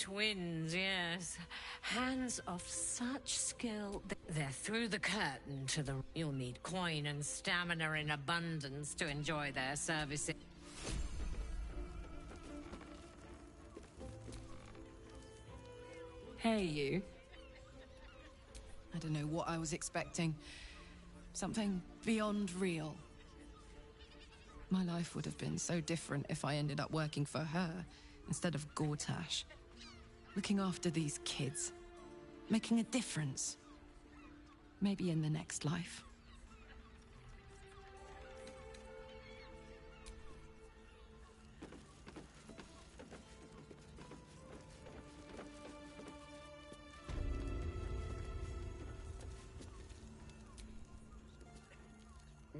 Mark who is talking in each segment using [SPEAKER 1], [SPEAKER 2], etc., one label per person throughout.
[SPEAKER 1] twins, yes. Hands of such skill. They're through the curtain to the... You'll need coin and stamina in abundance to enjoy their services.
[SPEAKER 2] Hey, you. I don't know what I was expecting. Something beyond real. My life would have been so different if I ended up working for her instead of Gortash. Looking after these kids. Making a difference. Maybe in the next life.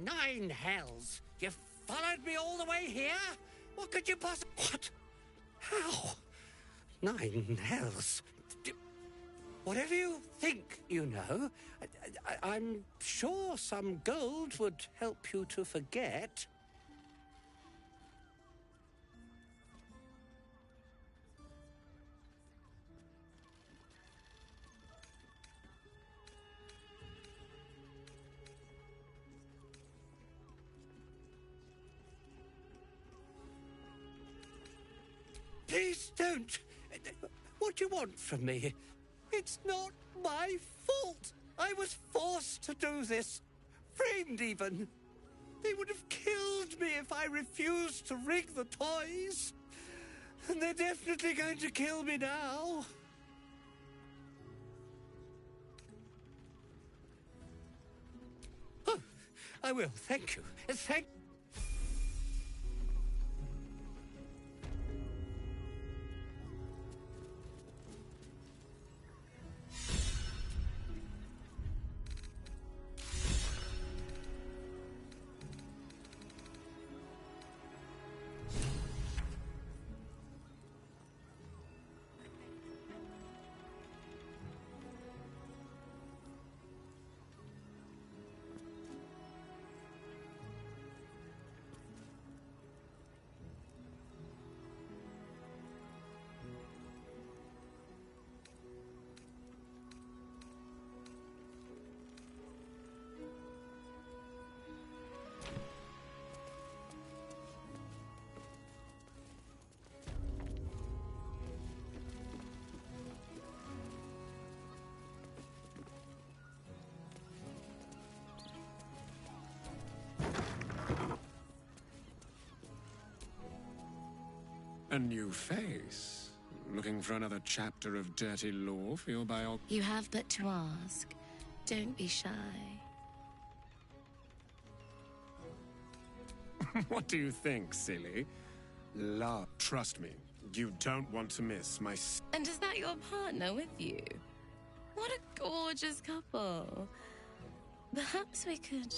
[SPEAKER 3] Nine hells! You followed me all the way here? What could you possibly... What? How? Nine hells. Whatever you think you know, I'm sure some gold would help you to forget. Please don't. What do you want from me? It's not my fault. I was forced to do this. Framed even. They would have killed me if I refused to rig the toys. And they're definitely going to kill me now. Oh, I will. Thank you. Thank...
[SPEAKER 4] A new face? Looking for another chapter of dirty lore for your biography?
[SPEAKER 5] You have but to ask. Don't be shy.
[SPEAKER 4] What do you think, silly? Love. Trust me, you don't want to miss my...
[SPEAKER 5] And is that your partner with you? What a gorgeous couple. Perhaps we could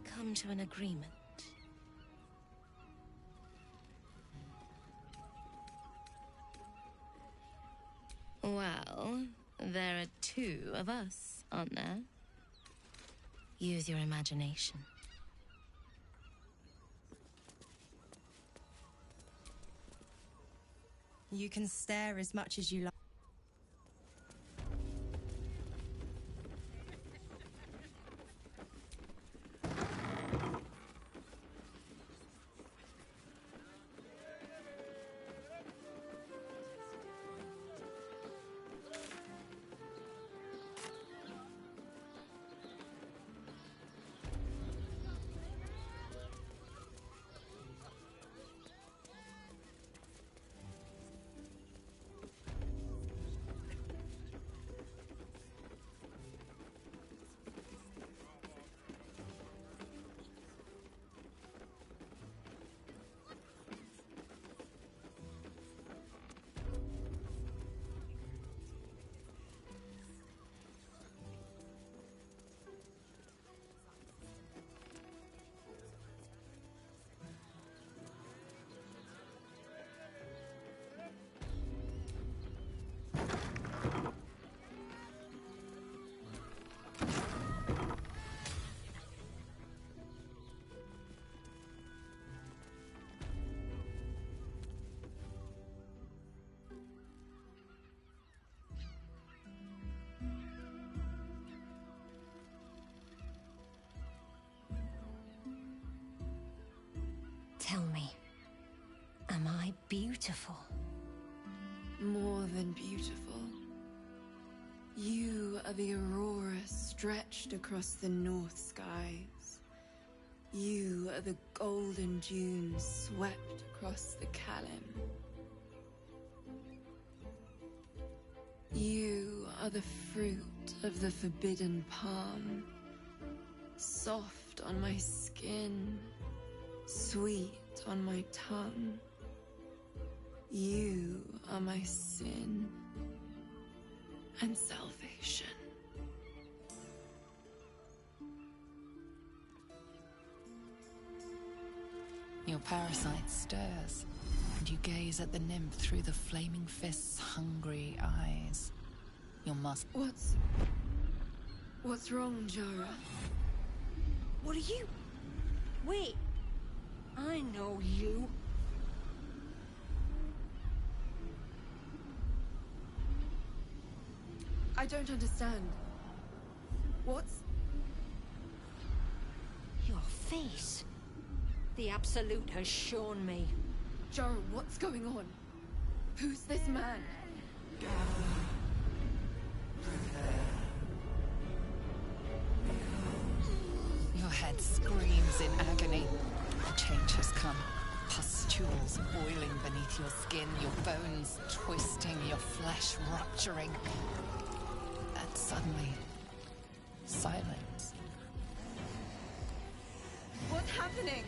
[SPEAKER 5] come to an agreement. Well, there are two of us, aren't there? Use your imagination.
[SPEAKER 6] You can stare as much as you like.
[SPEAKER 1] Tell me, am I beautiful?
[SPEAKER 2] More than beautiful. You are the aurora stretched across the north skies. You are the golden dunes swept across the Kalim. You are the fruit of the forbidden palm, soft on my skin, sweet on my tongue. You are my sin and salvation.
[SPEAKER 7] Your parasite stirs, and you gaze at the nymph through the flaming fist's hungry eyes. Your muscle.
[SPEAKER 2] What's wrong, Jara?
[SPEAKER 1] What are you? Wait, I know you.
[SPEAKER 2] I don't understand. What's...
[SPEAKER 1] Your face. The Absolute has shown me.
[SPEAKER 2] Jara, what's going on? Who's this man?
[SPEAKER 7] Your head screams in agony. The change has come. Pustules boiling beneath your skin, your bones twisting, your flesh rupturing. And suddenly, silence.
[SPEAKER 2] What's happening?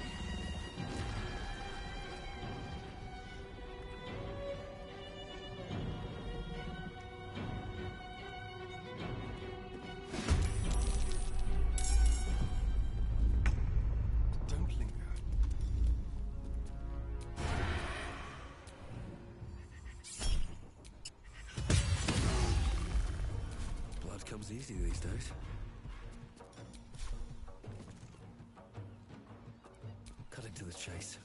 [SPEAKER 8] Don't linger. Blood comes easy these days. Cutting to the chase.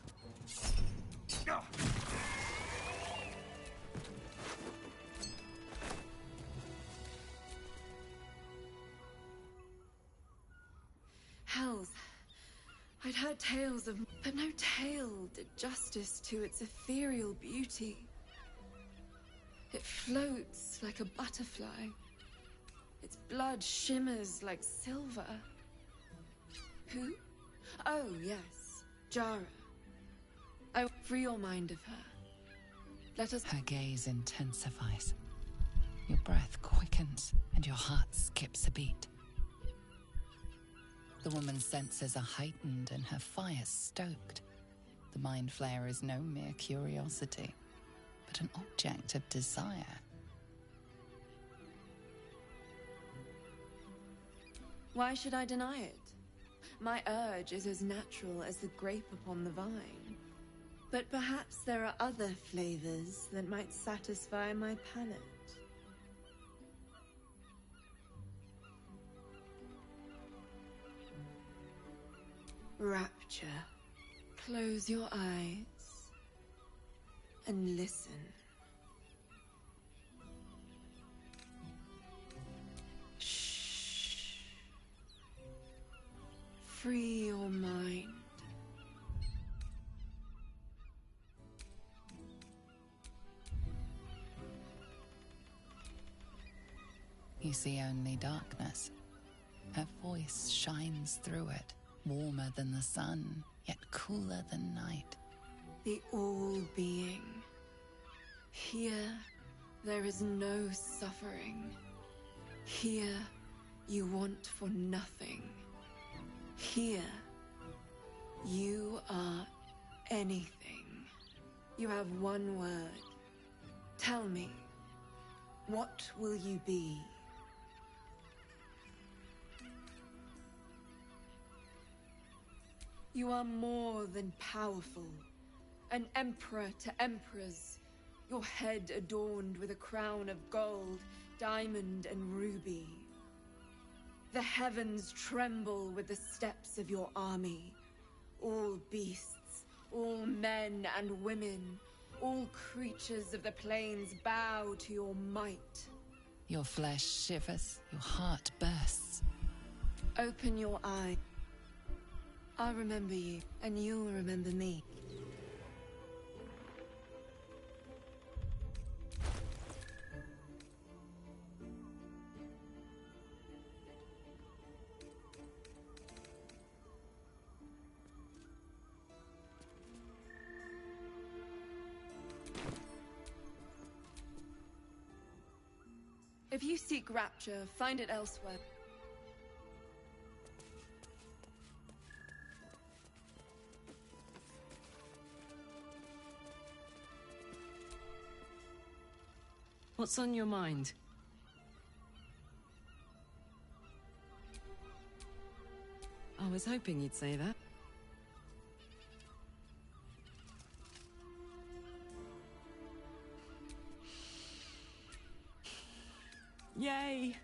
[SPEAKER 2] Hells. I'd heard tales of... but no tale did justice to its ethereal beauty. It floats like a butterfly. Its blood shimmers like silver. Who? Oh, yes. Jara. I free your mind of her. Let us...
[SPEAKER 7] Her gaze intensifies. Your breath quickens, and your heart skips a beat. The woman's senses are heightened and her fire stoked. The mind flare is no mere curiosity, but an object of desire.
[SPEAKER 2] Why should I deny it? My urge is as natural as the grape upon the vine. But perhaps there are other flavors that might satisfy my palate. Rapture. Close your eyes and listen. Shh. Free your mind.
[SPEAKER 7] You see only darkness. Her voice shines through it, warmer than the sun, yet cooler than night.
[SPEAKER 2] The all-being. Here, there is no suffering. Here, you want for nothing. Here, you are anything. You have one word. Tell me, what will you be? You are more than powerful. An emperor to emperors. Your head adorned with a crown of gold, diamond and ruby. The heavens tremble with the steps of your army. All beasts, all men and women, all creatures of the plains bow to your might.
[SPEAKER 7] Your flesh shivers, your heart bursts.
[SPEAKER 2] Open your eye. I'll remember you, and you'll remember me.
[SPEAKER 9] If you seek rapture, find it elsewhere.
[SPEAKER 2] What's on your mind? I was hoping you'd say that. Yay!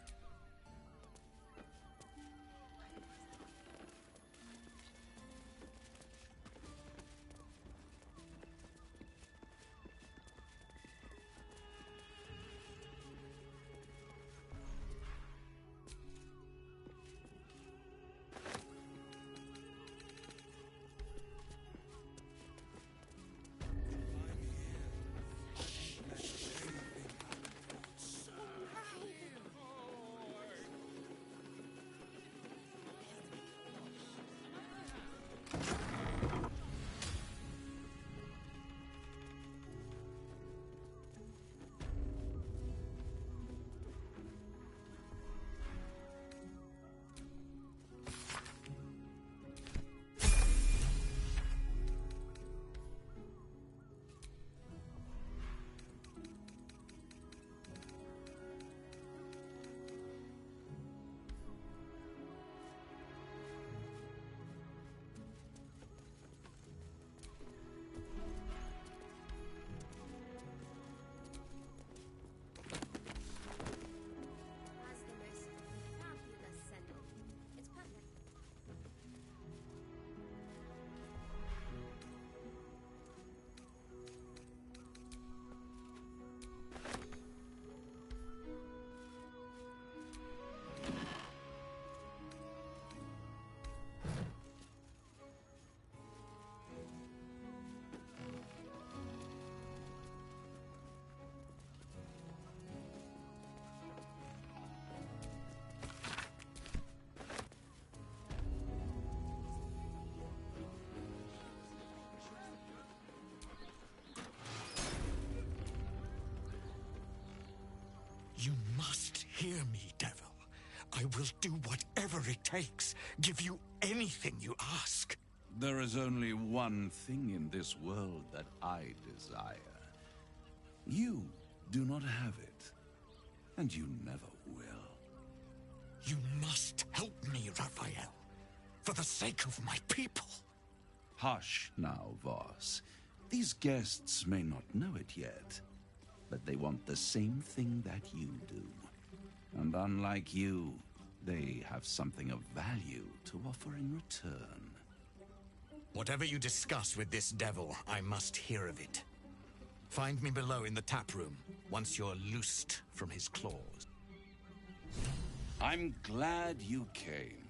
[SPEAKER 10] You must hear me, devil. I will do whatever it takes, give you anything you ask.
[SPEAKER 11] There is only one thing in this world that I desire. You do not have it, and you never will.
[SPEAKER 10] You must help me, Raphael, for the sake of my people.
[SPEAKER 11] Hush now, Voss. These guests may not know it yet, but they want the same thing that you do. And unlike you, they have something of value to offer in return.
[SPEAKER 10] Whatever you discuss with this devil, I must hear of it. Find me below in the tap room, once you're loosed from his claws.
[SPEAKER 11] I'm glad you came.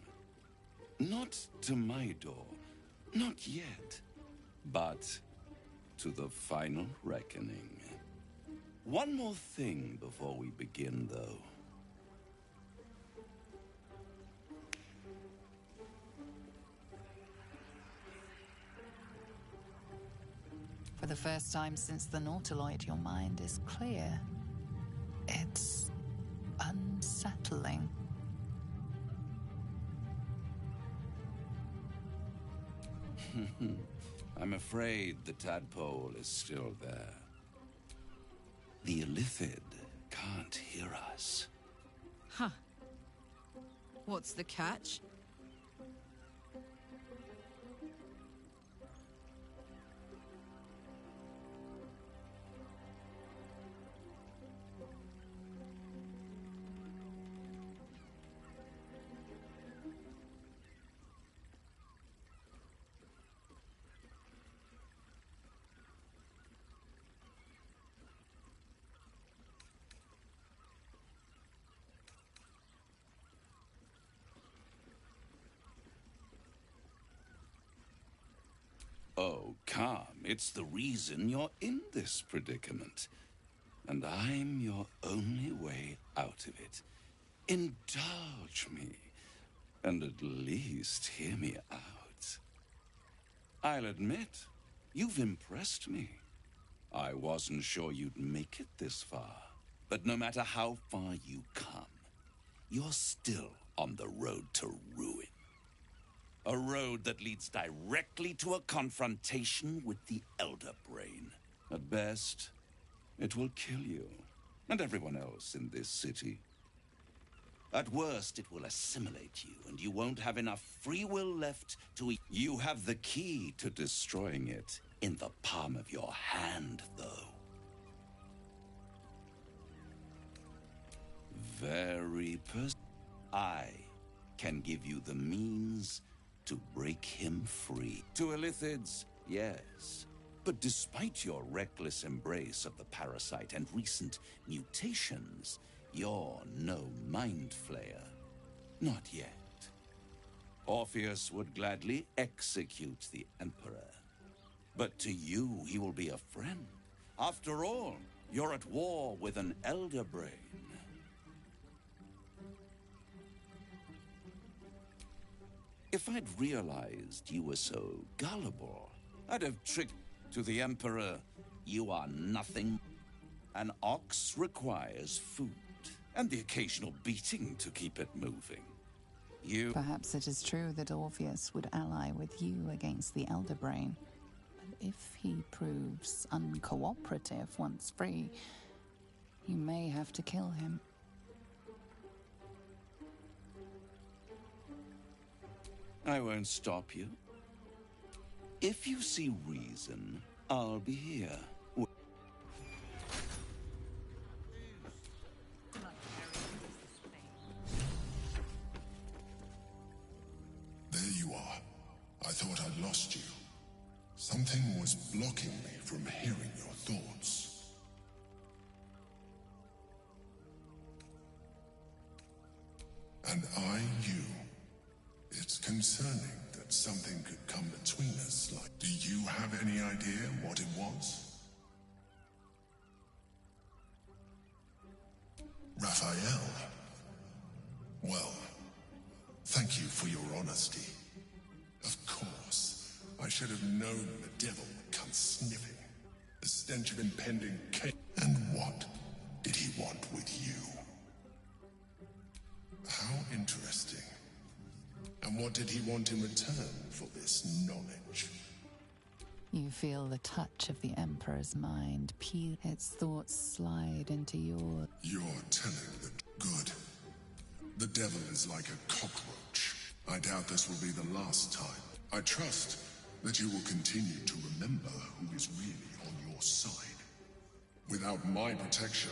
[SPEAKER 11] Not to my door, not yet, but to the final reckoning. One more thing before we begin, though.
[SPEAKER 7] For the first time since the Nautiloid, your mind is clear. It's unsettling.
[SPEAKER 11] I'm afraid the tadpole is still there. The Illithid can't hear us.
[SPEAKER 2] Huh. What's the catch?
[SPEAKER 11] Oh, calm. It's the reason you're in this predicament. And I'm your only way out of it. Indulge me, and at least hear me out. I'll admit, you've impressed me. I wasn't sure you'd make it this far. But no matter how far you come, you're still on the road to ruin. A road that leads directly to a confrontation with the Elder Brain. At best, it will kill you and everyone else in this city. At worst, it will assimilate you, and you won't have enough free will left to eat. You have the key to destroying it in the palm of your hand, though. I can give you the means to break him free. To Illithids, yes. But despite your reckless embrace of the parasite and recent mutations, you're no mind flayer. Not yet. Orpheus would gladly execute the Emperor. But to you, he will be a friend. After all, you're at war with an Elder Brain. If I'd realized you were so gullible, I'd have tricked to the Emperor. You are nothing. An ox requires food, and the occasional beating to keep it moving.
[SPEAKER 7] Perhaps it is true that Orpheus would ally with you against the Elder Brain. But if he proves uncooperative once free, you may have to kill him.
[SPEAKER 11] I won't stop you. If you see reason, I'll be here.
[SPEAKER 12] There you are. I thought I'd lost you. Something was blocking me from hearing your thoughts. And I, you. It's concerning that something could come between us. Do you have any idea what it was? Raphael. Well, thank you for your honesty. Of course, I should have known the devil would come sniffing. The stench of impending chaos. And what did he want with you? How interesting. And what did he want in return for this knowledge?
[SPEAKER 7] You feel the touch of the Emperor's mind peel. Its thoughts slide into yours.
[SPEAKER 12] You're telling the good. The devil is like a cockroach. I doubt this will be the last time. I trust that you will continue to remember who is really on your side. Without my protection,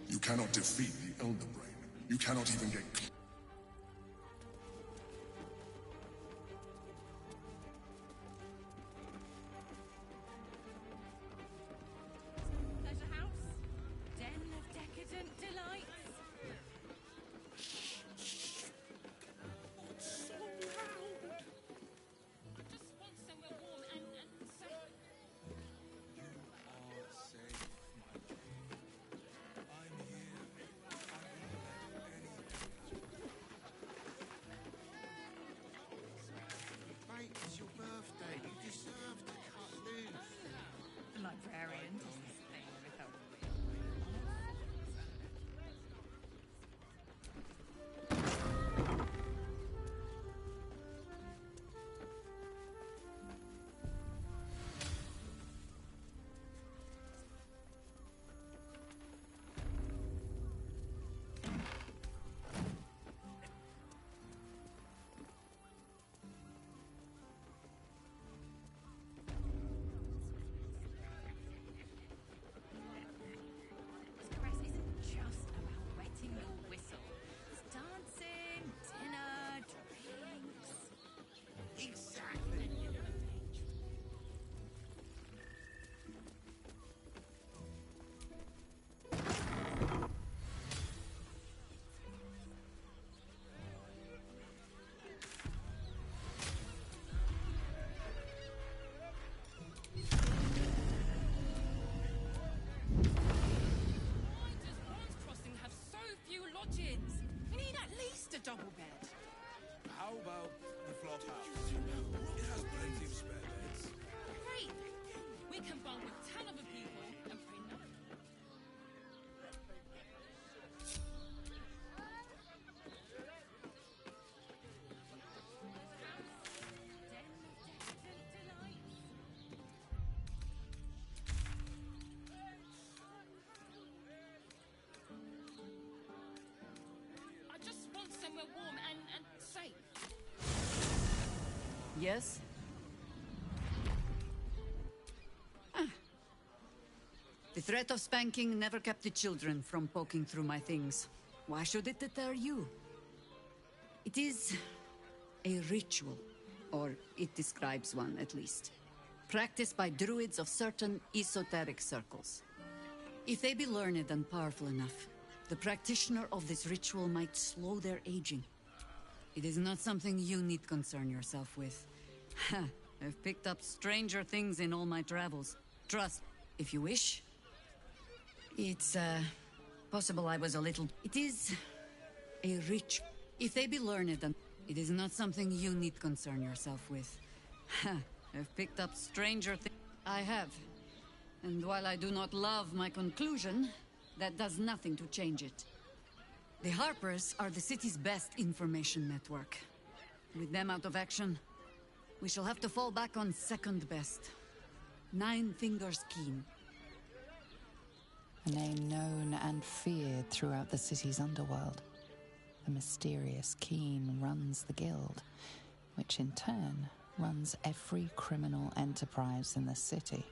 [SPEAKER 12] you cannot defeat the Elder Brain. You cannot even get close.
[SPEAKER 2] Double bed.
[SPEAKER 8] How about the flop house? It has plenty of spare beds.
[SPEAKER 5] Great! We can bunk with 10 other people and pay none.
[SPEAKER 13] Yes? The threat of spanking never kept the children from poking through my things. Why should it deter you? It is a ritual, or it describes one at least, practiced by druids of certain esoteric circles. If they be learned and powerful enough, the practitioner of this ritual might slow their aging. It is not something you need concern yourself with. I've picked up stranger things in all my travels. Trust, if you wish. It's, possible I was a little... It is a ritual. If they be learned, and it is not something you need concern yourself with. I've picked up stranger things. I have. And while I do not love my conclusion, that does nothing to change it. The Harpers are the city's best information network. With them out of action, we shall have to fall back on second best. Nine Fingers Keen.
[SPEAKER 7] A name known and feared throughout the city's underworld. The mysterious Keen runs the guild, which in turn runs every criminal enterprise in the city.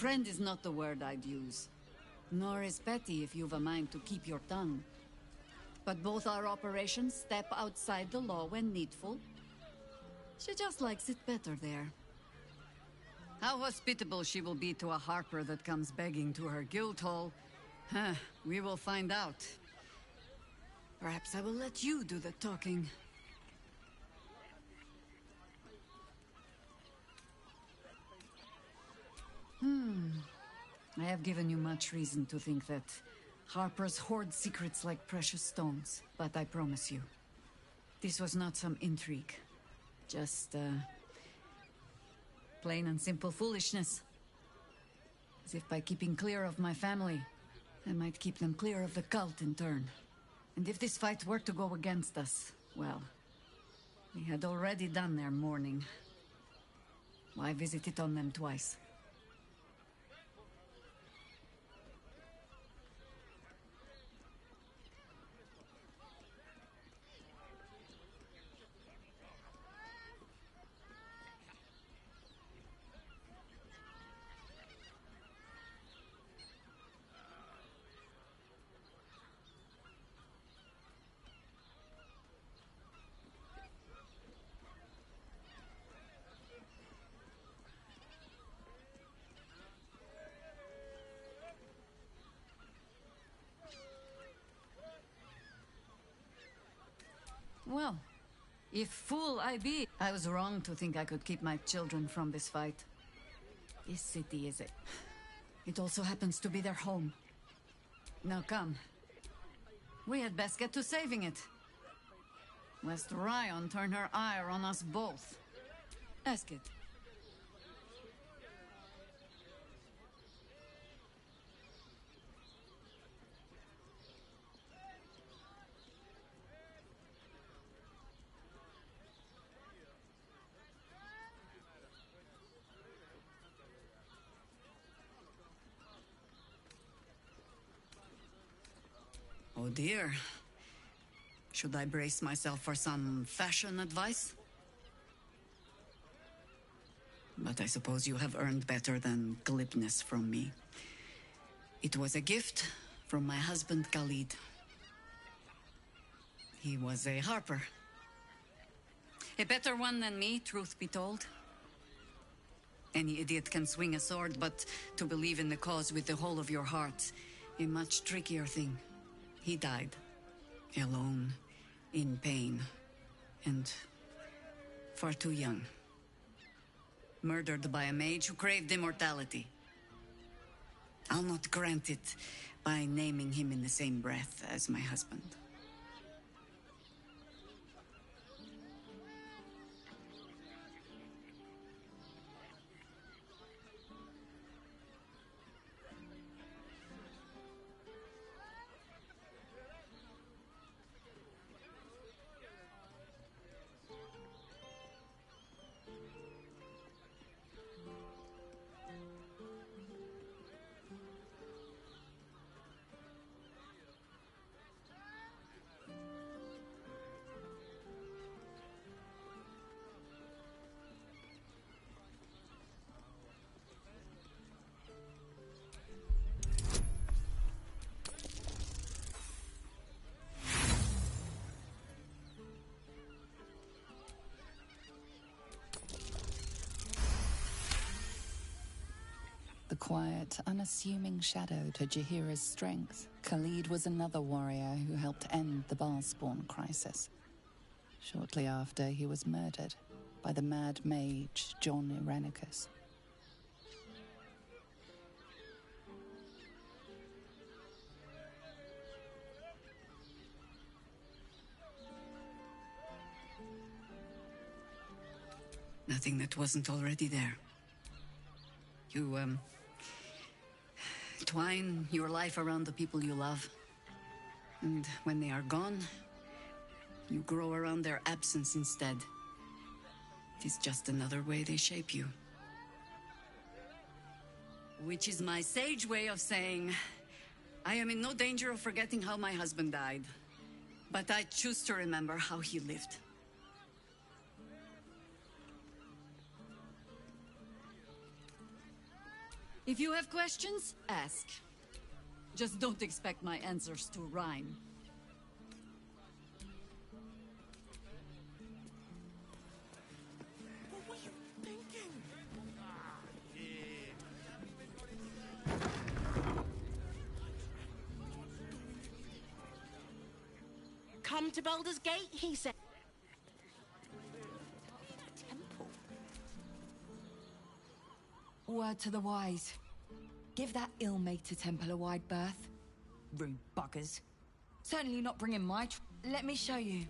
[SPEAKER 13] Friend is not the word I'd use. Nor is petty if you've a mind to keep your tongue. But both our operations step outside the law when needful. She just likes it better there. How hospitable she will be to a harper that comes begging to her guild hall, we will find out. Perhaps I will let you do the talking. I have given you much reason to think that Harpers hoard secrets like precious stones, but I promise you, this was not some intrigue. Just, plain and simple foolishness. As if by keeping clear of my family, I might keep them clear of the cult in turn. And if this fight were to go against us, well, we had already done their mourning. Why visit it on them twice? Well, If fool I be, I was wrong to think I could keep my children from this fight. This city is it. It also happens to be their home. Now come. We had best get to saving it. Lest Ryan turn her ire on us both. Ask it. Oh dear. Should I brace myself for some fashion advice? But I suppose you have earned better than glibness from me. It was a gift from my husband Khalid. He was a harper. A better one than me, truth be told. Any idiot can swing a sword, but to believe in the cause with the whole of your heart, a much trickier thing. He died. Alone. In pain. And far too young. Murdered by a mage who craved immortality. I'll not grant it by naming him in the same breath as my husband.
[SPEAKER 7] The quiet, unassuming shadow to Jaheira's strength, Khalid was another warrior who helped end the Barspawn crisis. Shortly after, he was murdered by the mad mage John Irenicus.
[SPEAKER 13] Nothing that wasn't already there. You, twine your life around the people you love. And when they are gone, you grow around their absence instead. It is just another way they shape you. Which is my sage way of saying, I am in no danger of forgetting how my husband died. But I choose to remember how he lived. If you have questions, ask. Just don't expect my answers to rhyme.
[SPEAKER 8] What were you thinking?
[SPEAKER 14] Come to Baldur's Gate, he said.
[SPEAKER 2] Word to the wise. Give that ill-mated temple a wide berth. Rude buggers. Certainly not bringing my let me show you.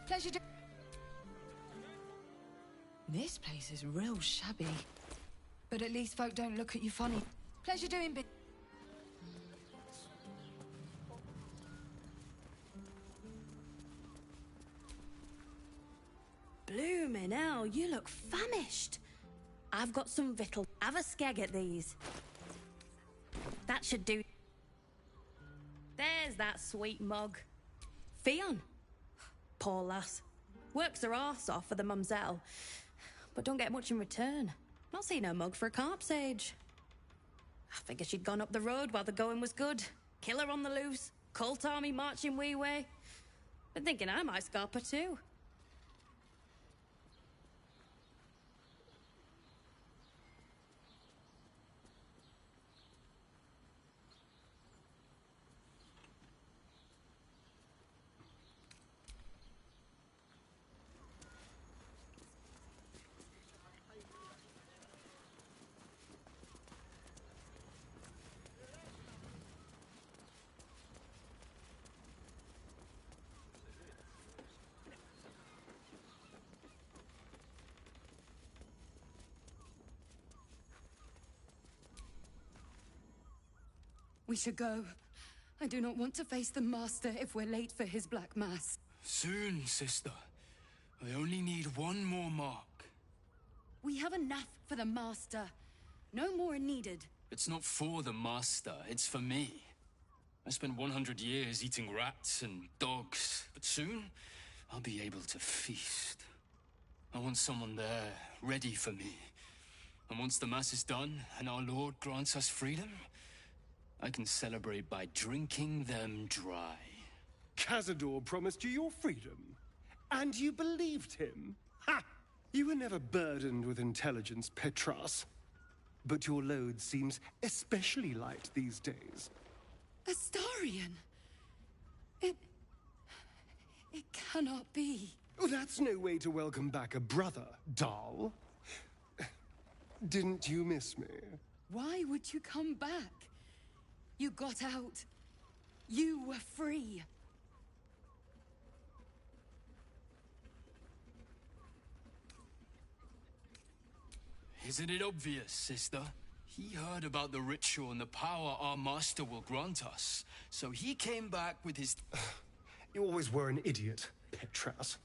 [SPEAKER 2] Pleasure to... This place is real shabby. But at least folk don't look at you funny. Pleasure doing
[SPEAKER 15] Bloomin' hell, you look famished. I've got some victual. Have a skeg at these. That should do. There's that sweet mug. Fionn. Poor lass. Works her arse off for the mumselle, but don't get much in return. Not seen her mug for a carp's age. I figured she'd gone up the road while the going was good. Killer on the loose. Cult army marching wee way. Been thinking I might scarp her too.
[SPEAKER 2] We should go. I do not want to face the Master if we're late for his Black Mass.
[SPEAKER 16] Soon, sister. I only need one more mark.
[SPEAKER 2] We have enough for the Master. No more needed.
[SPEAKER 16] It's not for the Master, it's for me. I spent 100 years eating rats and dogs, but soon I'll be able to feast. I want someone there, ready for me. And once the Mass is done and our Lord grants us freedom, I can celebrate by drinking them dry.
[SPEAKER 17] Cazador promised you your freedom, and you believed him? Ha! You were never burdened with intelligence, Petras. But your load seems especially light these days.
[SPEAKER 2] Astarion! It cannot be.
[SPEAKER 17] Oh, that's no way to welcome back a brother, doll. Didn't you miss me?
[SPEAKER 2] Why would you come back? You got out. You were free.
[SPEAKER 16] Isn't it obvious, sister? He heard about the ritual and the power our master will grant us. So he came back with his...
[SPEAKER 17] You always were an idiot, Petras.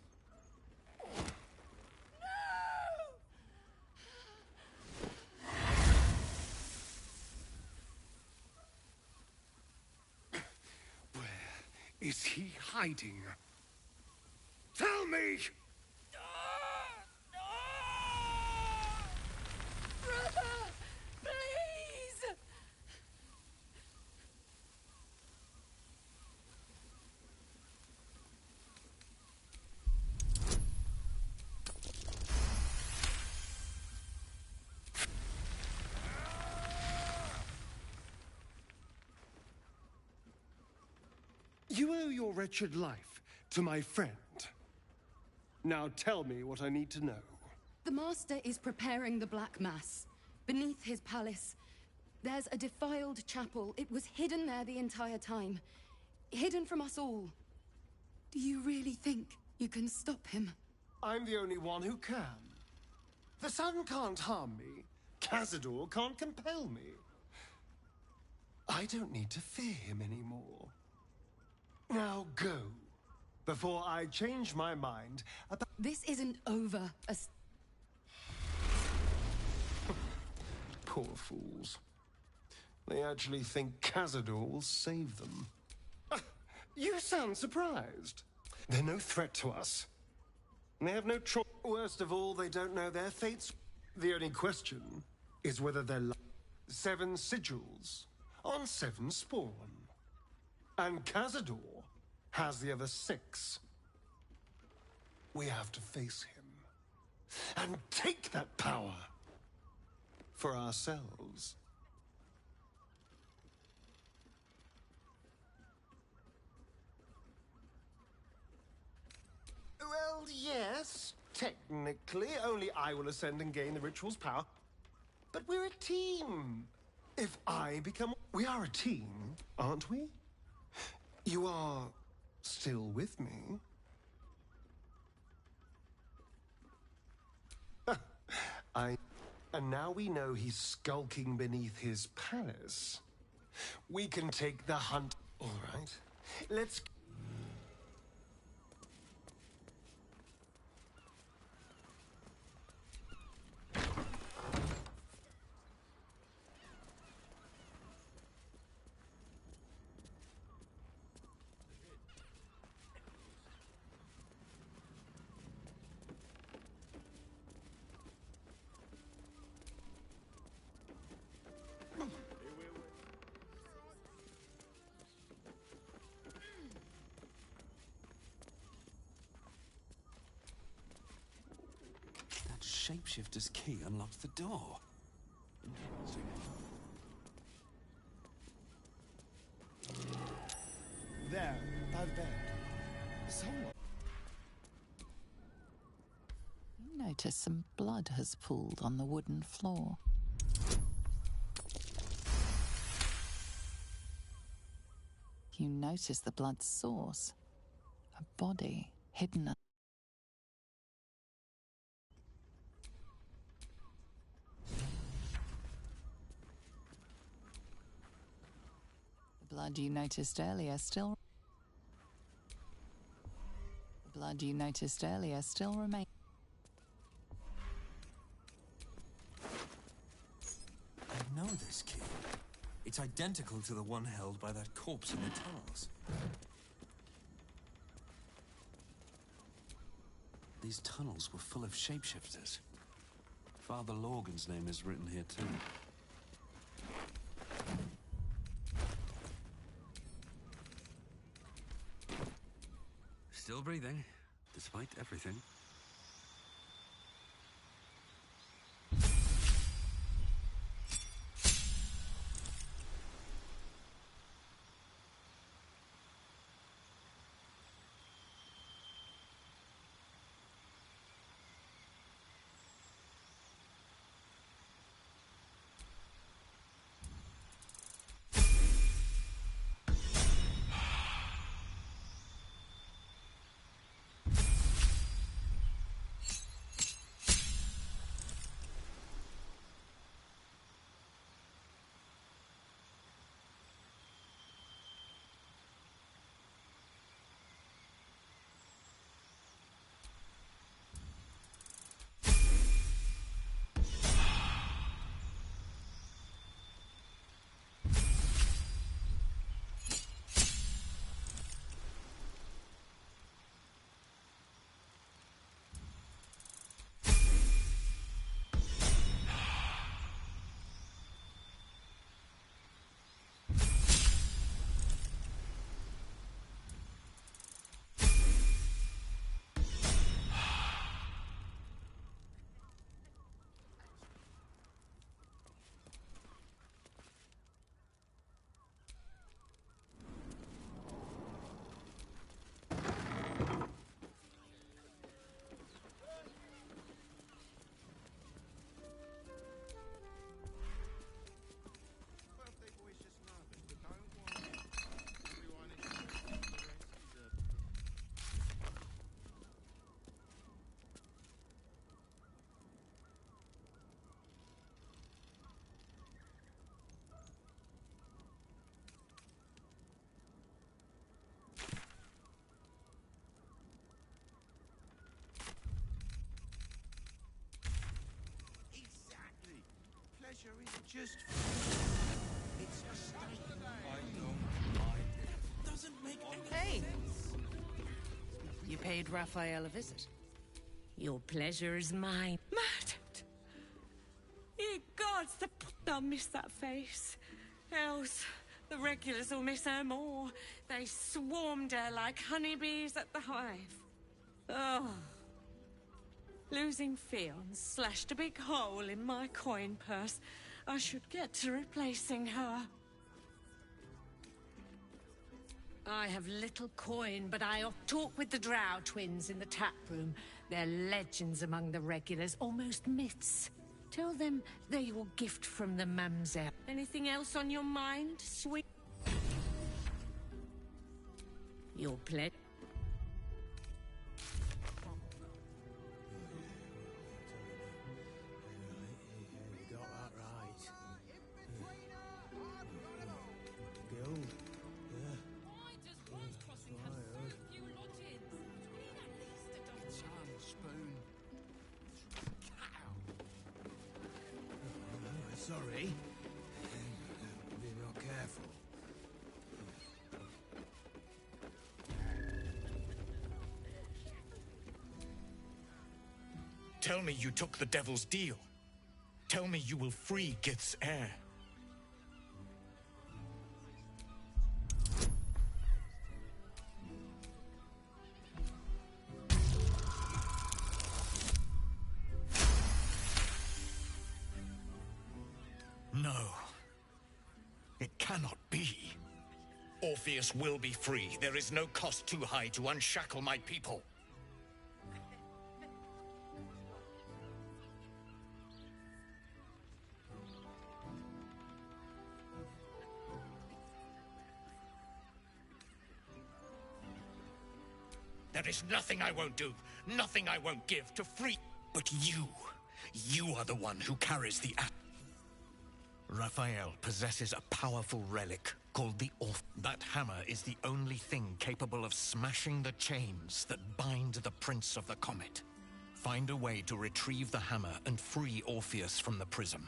[SPEAKER 17] Is he hiding? Tell me!
[SPEAKER 2] Brother! Please!
[SPEAKER 17] You owe your wretched life to my friend. Now tell me what I need to know.
[SPEAKER 2] The Master is preparing the Black Mass. Beneath his palace, there's a defiled chapel. It was hidden there the entire time. Hidden from us all. Do you really think you can stop him?
[SPEAKER 17] I'm the only one who can. The sun can't harm me. Cazador can't compel me. I don't need to fear him anymore. Now go, before I change my mind about...
[SPEAKER 2] This isn't over.
[SPEAKER 17] Poor fools. They actually think Cazador will save them. You sound surprised. They're no threat to us. They have no choice. Worst of all, they don't know their fates. The only question is whether they're 7 sigils on 7 spawn. And Cazador has the other 6. We have to face him and take that power for ourselves. Well, yes, technically, only I will ascend and gain the ritual's power. But we're a team. If I become... We are a team, aren't we? You are still with me? And now we know he's skulking beneath his palace. We can take the hunt. All right, let's...
[SPEAKER 18] shapeshifter's key unlocked the door. Interesting.
[SPEAKER 19] There, by the bed. Someone.
[SPEAKER 7] You notice some blood has pooled on the wooden floor. You notice the blood's source. A body hidden. The blood you noticed earlier still. The blood you noticed earlier still remains.
[SPEAKER 18] I know this key. It's identical to the one held by that corpse in the tunnels. These tunnels were full of shapeshifters. Father Lorgan's name is written here too. Still breathing, despite everything.
[SPEAKER 8] Pleasure isn't just it's a state. I don't mind it. Doesn't make any
[SPEAKER 14] Hey! You paid Raphael a visit.
[SPEAKER 1] Your pleasure is mine. Murdered! Ye gods, I'll miss that face. Else, the regulars will miss her more. They swarmed her like honeybees at the hive. Oh. Losing Fionn slashed a big hole in my coin purse. I should get to replacing her. I have little coin, but I'll talk with the Drow twins in the tap room. They're legends among the regulars, almost myths. Tell them they're your gift from the Mamselle. Anything else on your mind, sweet? Your pledge.
[SPEAKER 8] You got that right. Go. Sorry. Be real careful.
[SPEAKER 10] Tell me you took the devil's deal. Tell me you will free Gith's heir. Orpheus will be free. There is no cost too high to unshackle my people. There is nothing I won't do, nothing I won't give to free. But you are the one who carries the act. Raphael possesses a powerful relic called the Orpheus. That hammer is the only thing capable of smashing the chains that bind the Prince of the Comet. Find a way to retrieve the hammer and free Orpheus from the prism.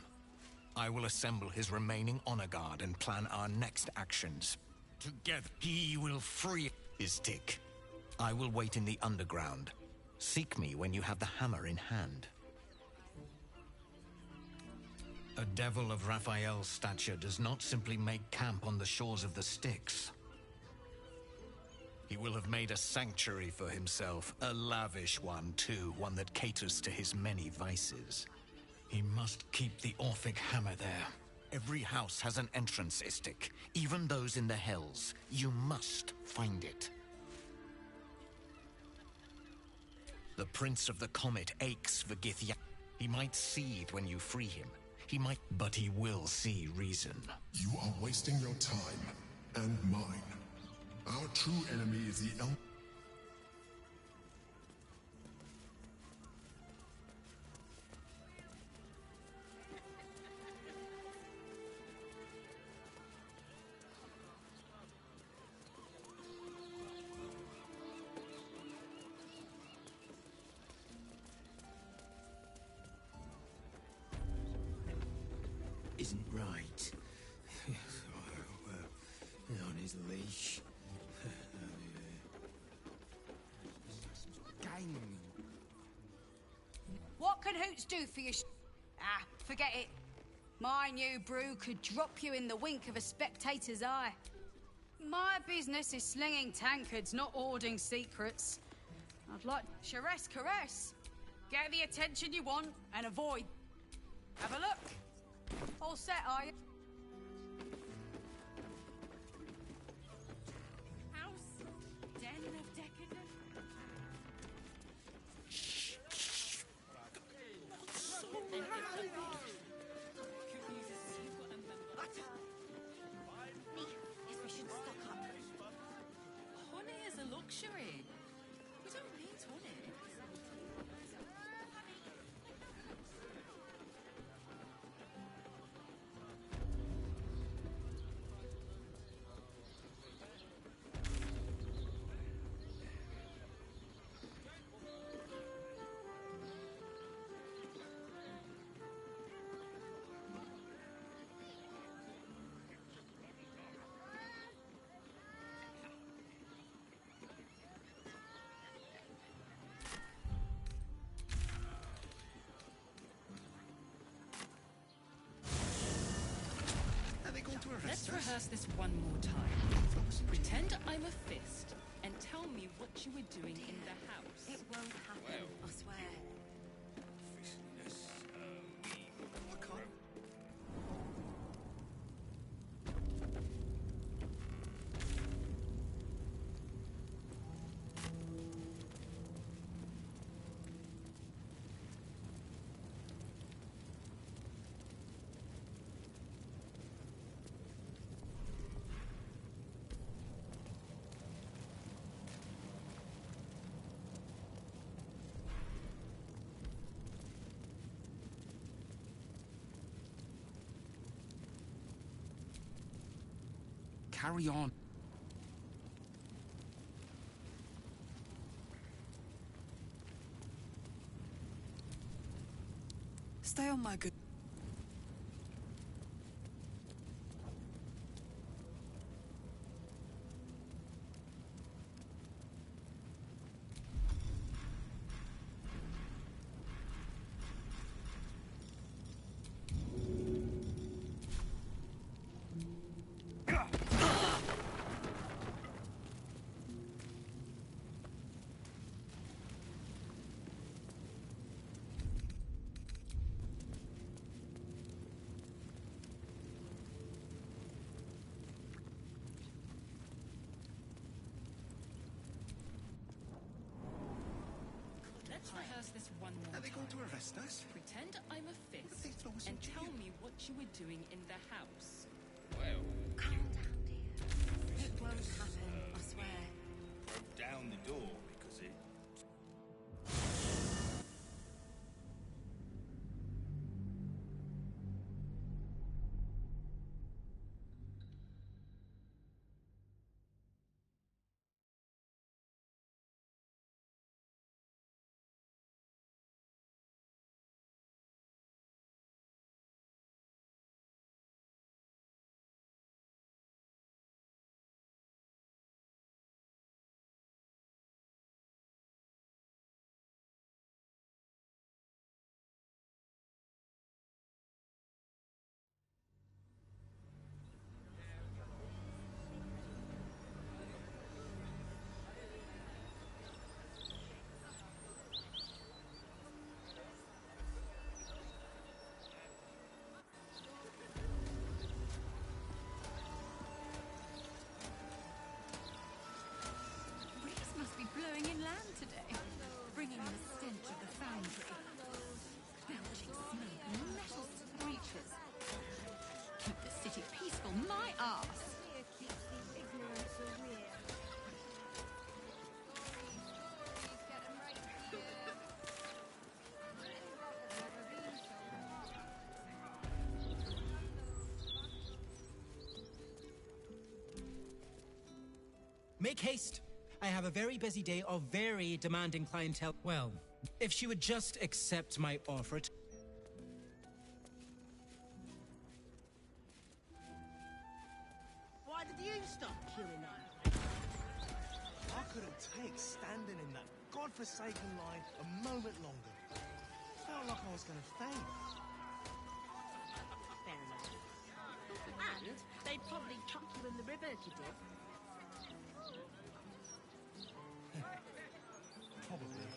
[SPEAKER 10] I will assemble his remaining honor guard and plan our next actions. Together, he will free his dick. I will wait in the underground. Seek me when you have the hammer in hand. A devil of Raphael's stature does not simply make camp on the shores of the Styx. He will have made a sanctuary for himself, a lavish one too, one that caters to his many vices. He must keep the Orphic hammer there. Every house has an entrance, Istik, even those in the Hells. You must find it. The Prince of the Comet aches for Githya. He might seethe when you free him. He might, but he will see reason.
[SPEAKER 12] You are wasting your time, and mine. Our true enemy is the Elf.
[SPEAKER 8] Isn't right. On his leash. Gang.
[SPEAKER 20] What can Hoots do for you? Forget it. My new brew could drop you in the wink of a spectator's eye. My business is slinging tankards, not hoarding secrets. I'd like Charess caress. Get the attention you want and avoid. Have a look. All set, are you?
[SPEAKER 1] House, den of decadence.
[SPEAKER 14] Yes, we should stock up. Honey is a luxury. We don't need honey. Let's rehearse this one more time. Pretend I'm a fist and tell me what you were doing in the house.
[SPEAKER 9] It won't happen, I swear.
[SPEAKER 8] Carry on.
[SPEAKER 2] Stay on my good.
[SPEAKER 16] one more
[SPEAKER 8] Are they going to
[SPEAKER 16] time.
[SPEAKER 8] arrest us?
[SPEAKER 16] Pretend I'm a
[SPEAKER 8] They
[SPEAKER 16] fist
[SPEAKER 8] throw us
[SPEAKER 16] and
[SPEAKER 8] in
[SPEAKER 16] tell
[SPEAKER 8] jail.
[SPEAKER 16] me what you were doing in the house.
[SPEAKER 10] Well,
[SPEAKER 9] Calm down, dear. It won't happen, I swear.
[SPEAKER 8] Broke down the door because it...
[SPEAKER 20] Breeze must be blowing inland today, bringing the stench of the foundry. Belching smoke and metal screeches. Keep the city peaceful, my arse!
[SPEAKER 21] Make haste. I have a very busy day of very demanding clientele. Well, if she would just accept my offer to...
[SPEAKER 22] Why did you stop queuing up?
[SPEAKER 19] I couldn't take standing in that godforsaken line a moment longer. Felt like I was going to faint.
[SPEAKER 22] Fair enough. And they'd probably chuck you in the river if you did.
[SPEAKER 19] Probably.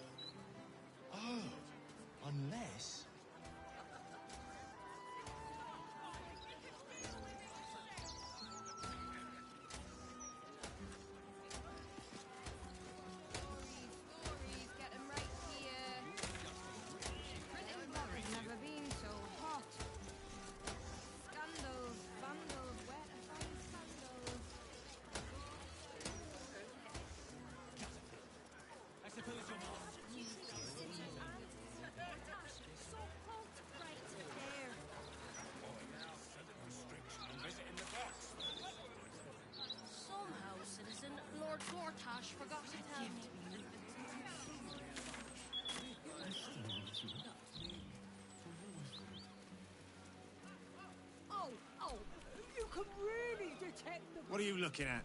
[SPEAKER 19] Oh, unless...
[SPEAKER 20] Never been so hot. Scandals, vandals, where to find scandals?
[SPEAKER 21] I suppose you're not...
[SPEAKER 22] Somehow, citizen, Lord Gortash forgot to tell me. Oh, you can really detect the...
[SPEAKER 4] What are you looking at?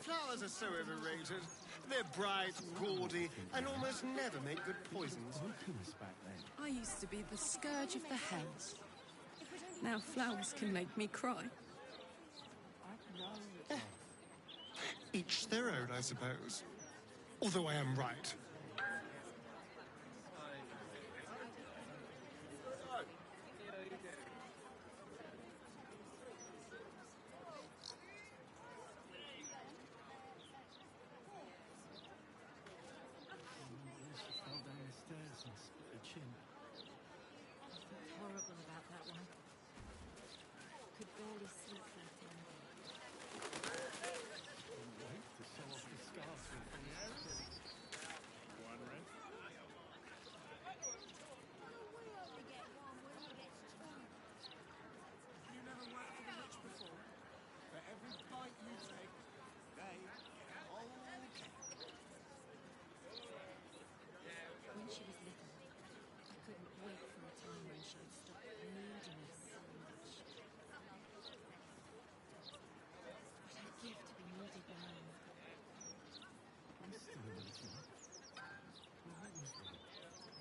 [SPEAKER 17] Flowers are so overrated. They're bright, gaudy, and almost never make good poisons.
[SPEAKER 2] I used to be the scourge of the hells. Now flowers can make me cry.
[SPEAKER 17] Each their own, I suppose. Although I am right.
[SPEAKER 22] Fell down the stairs and split her chin. Horrible about that one. Could barely sleep for a time. Wait to sew off the scarf from the
[SPEAKER 4] One red.
[SPEAKER 8] You never worked for the rich before. For every bite you take, they get a whole cake.
[SPEAKER 22] When she was little, I couldn't wait for a time when she would stop needing us so much. What I'd give to be needed now. I'm still a little.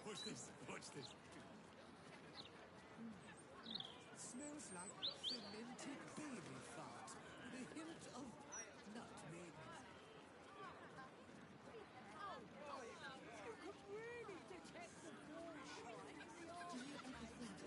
[SPEAKER 4] Watch this. Watch this.
[SPEAKER 8] Smells like fermented baby fart with a hint of nutmeg.
[SPEAKER 22] You could really detect the moonshine in the old... Do you ever think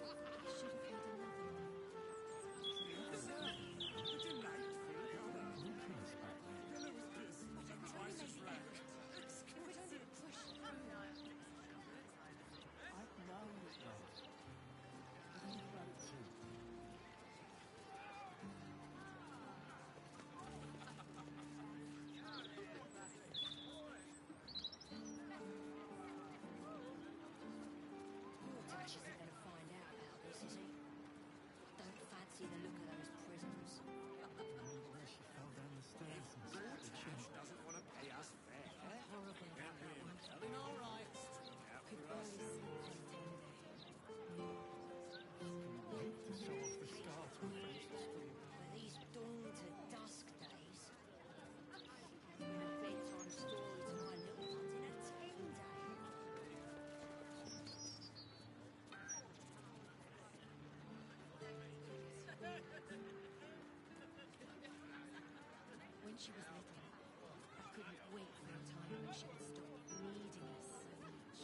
[SPEAKER 22] she was little, I couldn't wait for a time when she would stop needing us so much.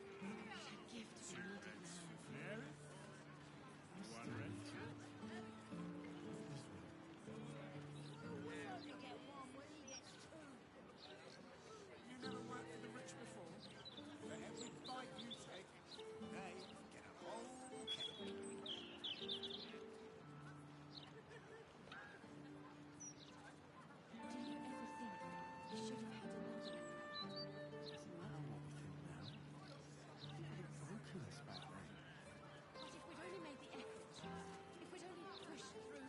[SPEAKER 22] What a gift we needed now.
[SPEAKER 8] You never worked for the rich before. For every bite you take, they get a whole cake.
[SPEAKER 22] Do you ever think you should have had another?
[SPEAKER 19] Doesn't matter what we think now. People have broken us back then.
[SPEAKER 22] But if we'd only made the effort, if we'd only pushed through.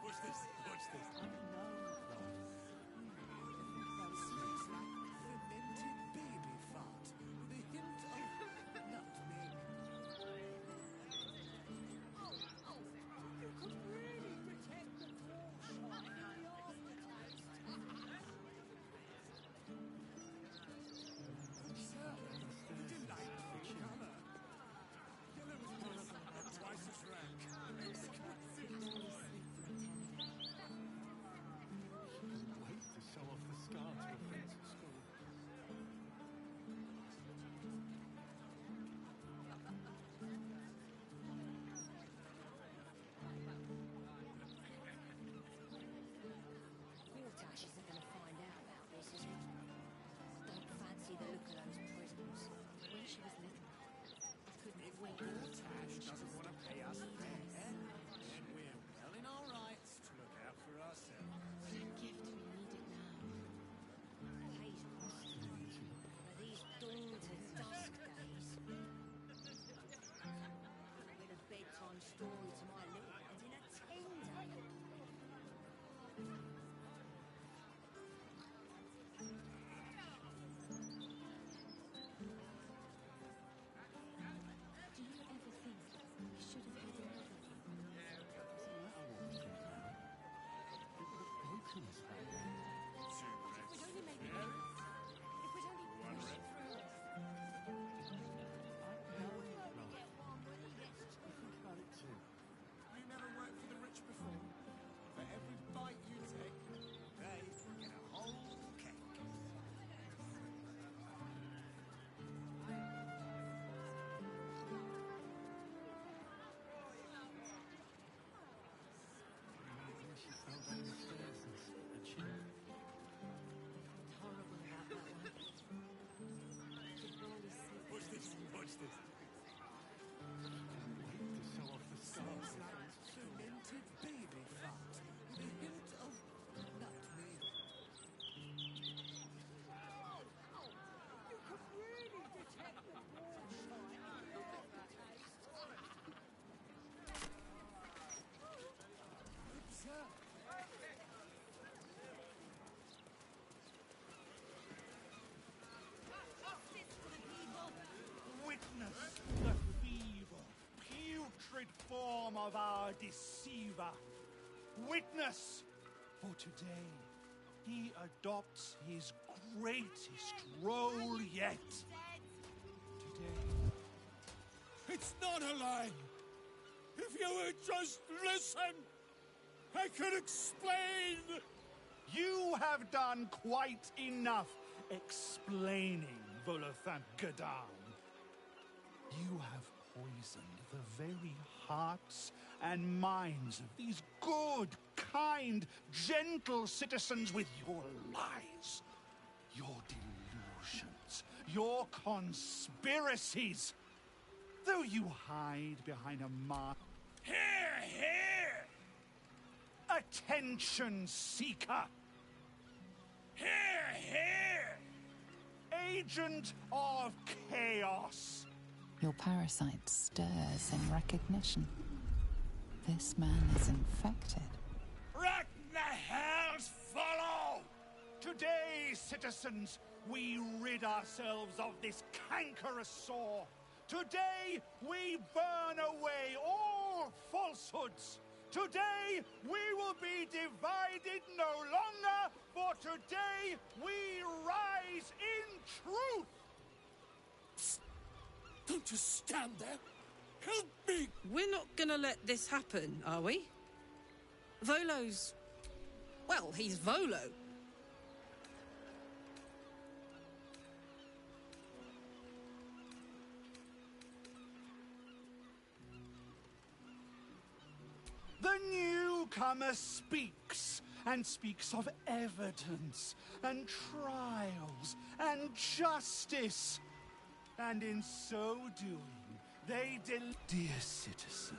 [SPEAKER 8] Watch this, watch this. I know, Rob. Smells like fermented baby fat with a hint of nutmeg. You could really detect the foreshine in the aftertaste. Sir, delightful colour. Yellow is possible, but twice as rank.
[SPEAKER 19] Wait to show off the scar to a friend at school.
[SPEAKER 22] Quartash isn't going to find out about this, is he? Don't fancy the look of those prisoners. When she was little, I couldn't wait for the time when she
[SPEAKER 8] Doesn't
[SPEAKER 22] would
[SPEAKER 8] want to
[SPEAKER 22] stop
[SPEAKER 8] pay us
[SPEAKER 22] needing
[SPEAKER 8] fair,
[SPEAKER 22] us so much.
[SPEAKER 8] then we're well in our rights to look out for ourselves.
[SPEAKER 22] What a gift we needed now.
[SPEAKER 20] Pays us for these dawn to dusk days. With a bedtime story to my little ones in a tender.
[SPEAKER 22] Do you ever think we should have had another?
[SPEAKER 19] Doesn't matter what we think now. People have broken us back then.
[SPEAKER 22] If we'd only made the effort, if we'd only pushed through.
[SPEAKER 19] Think about it too.
[SPEAKER 8] You never worked for the rich before. For every bite you take, they get a whole cake.
[SPEAKER 19] When she fell down the stairs and slit her chin.
[SPEAKER 22] It's horrible about that one. I could barely see.
[SPEAKER 8] Watch this, watch this.
[SPEAKER 19] Wait to show off the scar
[SPEAKER 8] Smells
[SPEAKER 19] to a
[SPEAKER 8] like
[SPEAKER 19] friend at school.
[SPEAKER 8] fermented baby fat with a hint of nutmeg. You could really detect the foreshine in the aftertaste. Sir.
[SPEAKER 3] Witness the feeble, putrid form of our deceiver. Witness, for today he adopts his greatest role yet. Today.
[SPEAKER 8] It's not a lie. If you would just listen, I could explain.
[SPEAKER 3] You have done quite enough explaining, Volothamp Gadam. You have poisoned the very hearts and minds of these good, kind, gentle citizens with your lies, your delusions, your conspiracies. Though you hide behind a mask.
[SPEAKER 8] Here, here!
[SPEAKER 3] Attention seeker!
[SPEAKER 8] Here, here!
[SPEAKER 3] Agent of chaos!
[SPEAKER 7] Your parasite stirs in recognition. This man is infected.
[SPEAKER 3] Let the hells follow! Today, citizens, we rid ourselves of this cankerous sore. Today, we burn away all falsehoods. Today, we will be divided no longer, for today, we rise in truth.
[SPEAKER 8] Psst. Don't just stand there. Help me!
[SPEAKER 6] We're not gonna let this happen, are we?
[SPEAKER 2] Volo's... well, he's Volo.
[SPEAKER 3] The newcomer speaks, and speaks of evidence, and trials, and justice. And in so doing, they Dear citizen,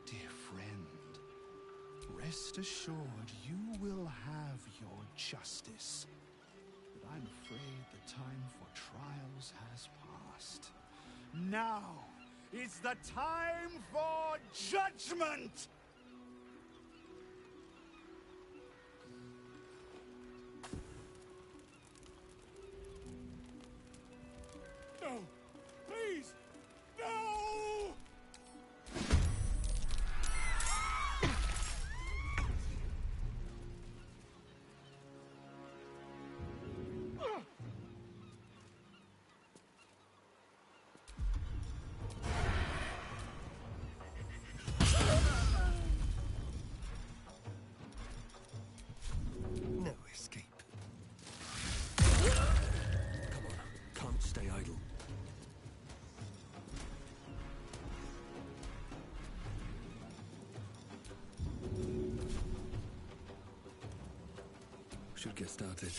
[SPEAKER 3] dear friend, rest assured you will have your justice. But I'm afraid the time for trials has passed. Now is the time for judgment! No! Please! No!
[SPEAKER 17] No escape. Come on, can't stay idle. Should get started.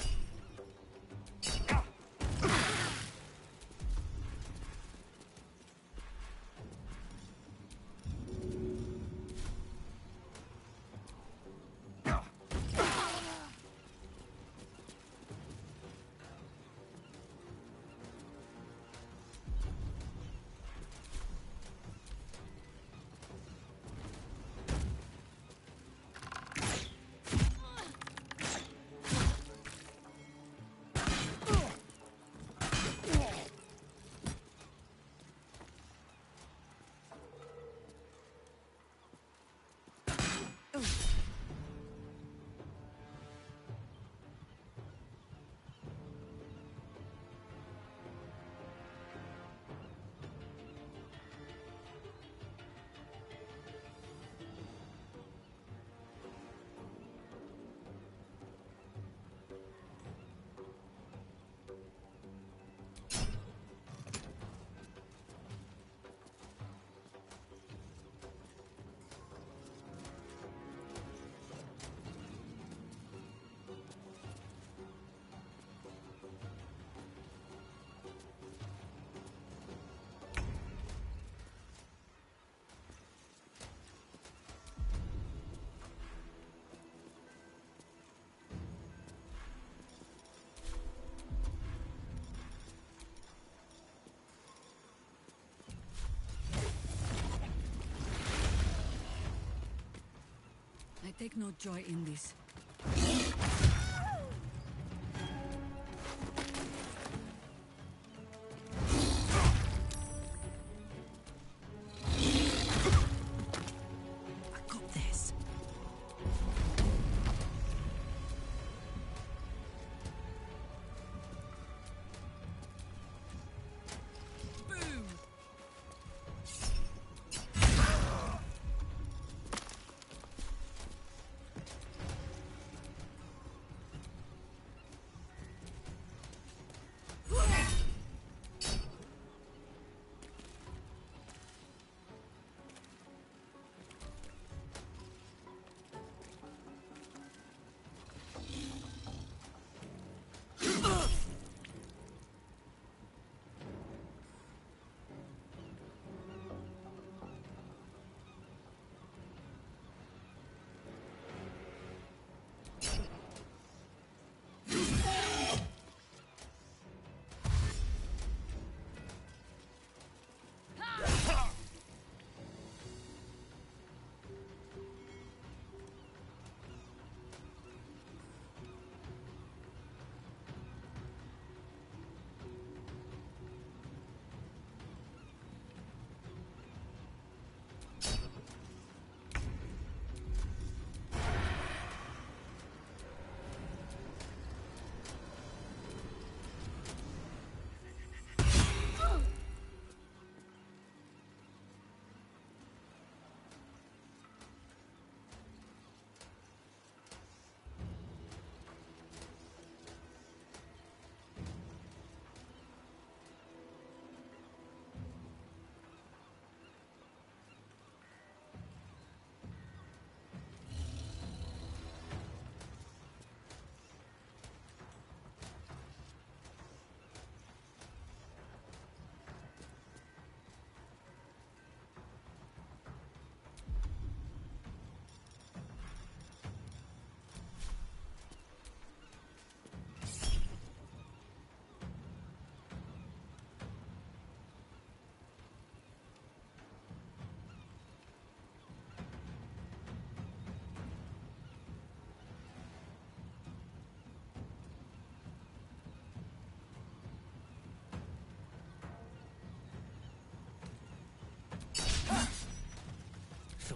[SPEAKER 13] I take no joy in this. I got this.
[SPEAKER 2] Boom!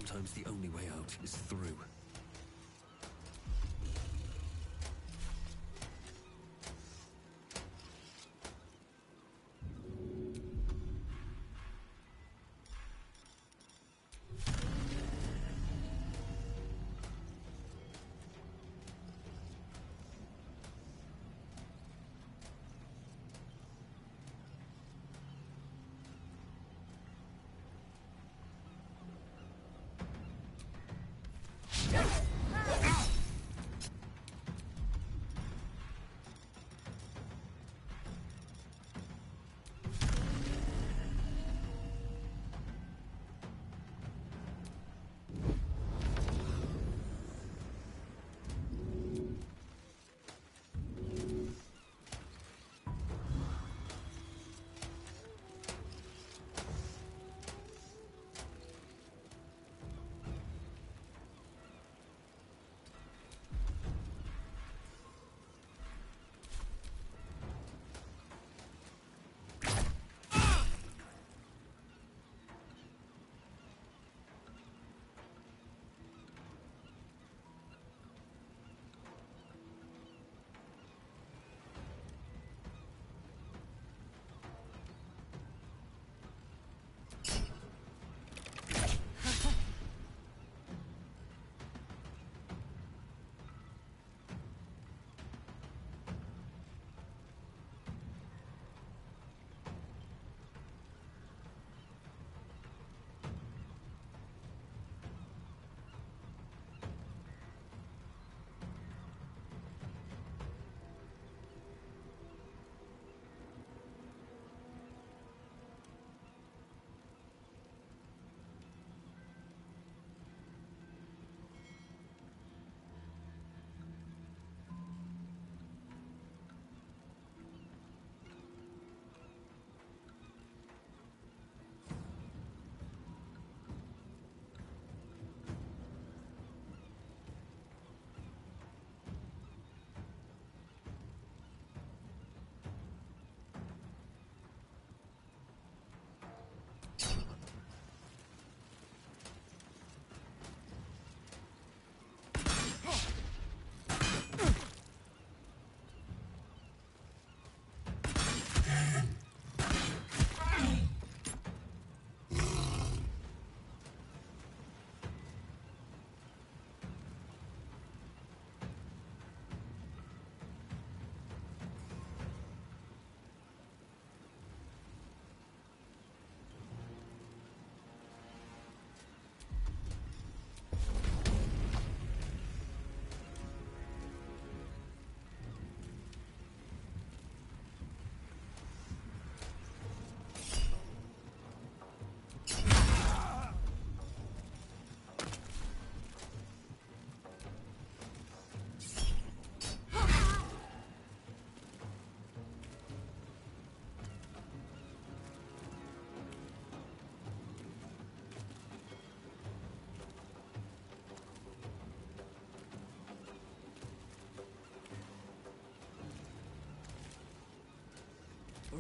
[SPEAKER 18] Sometimes the only way out is through.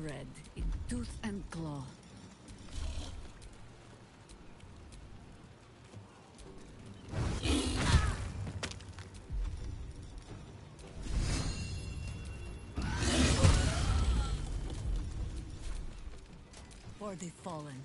[SPEAKER 13] Red in tooth and claw. For the fallen.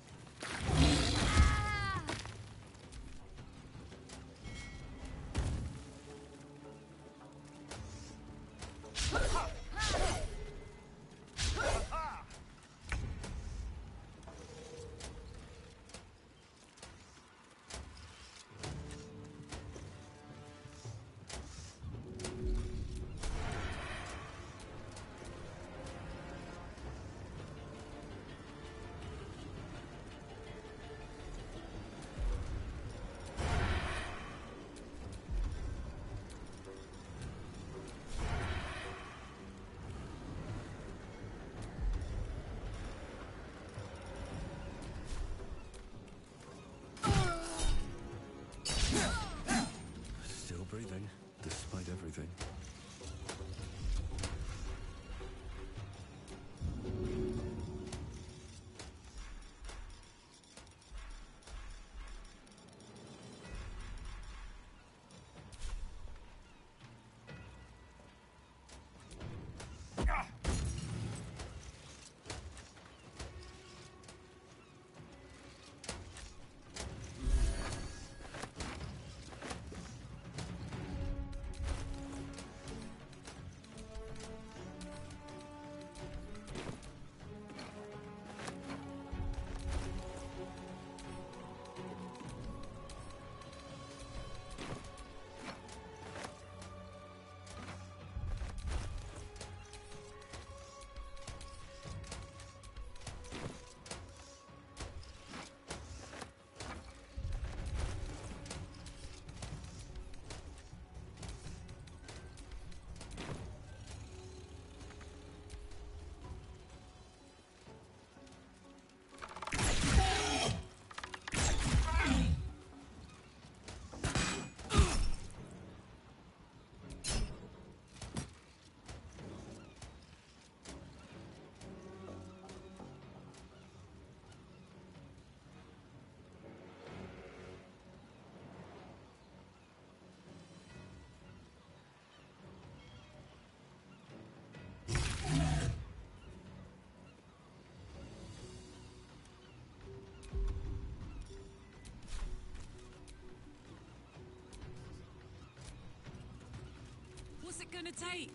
[SPEAKER 14] it gonna take?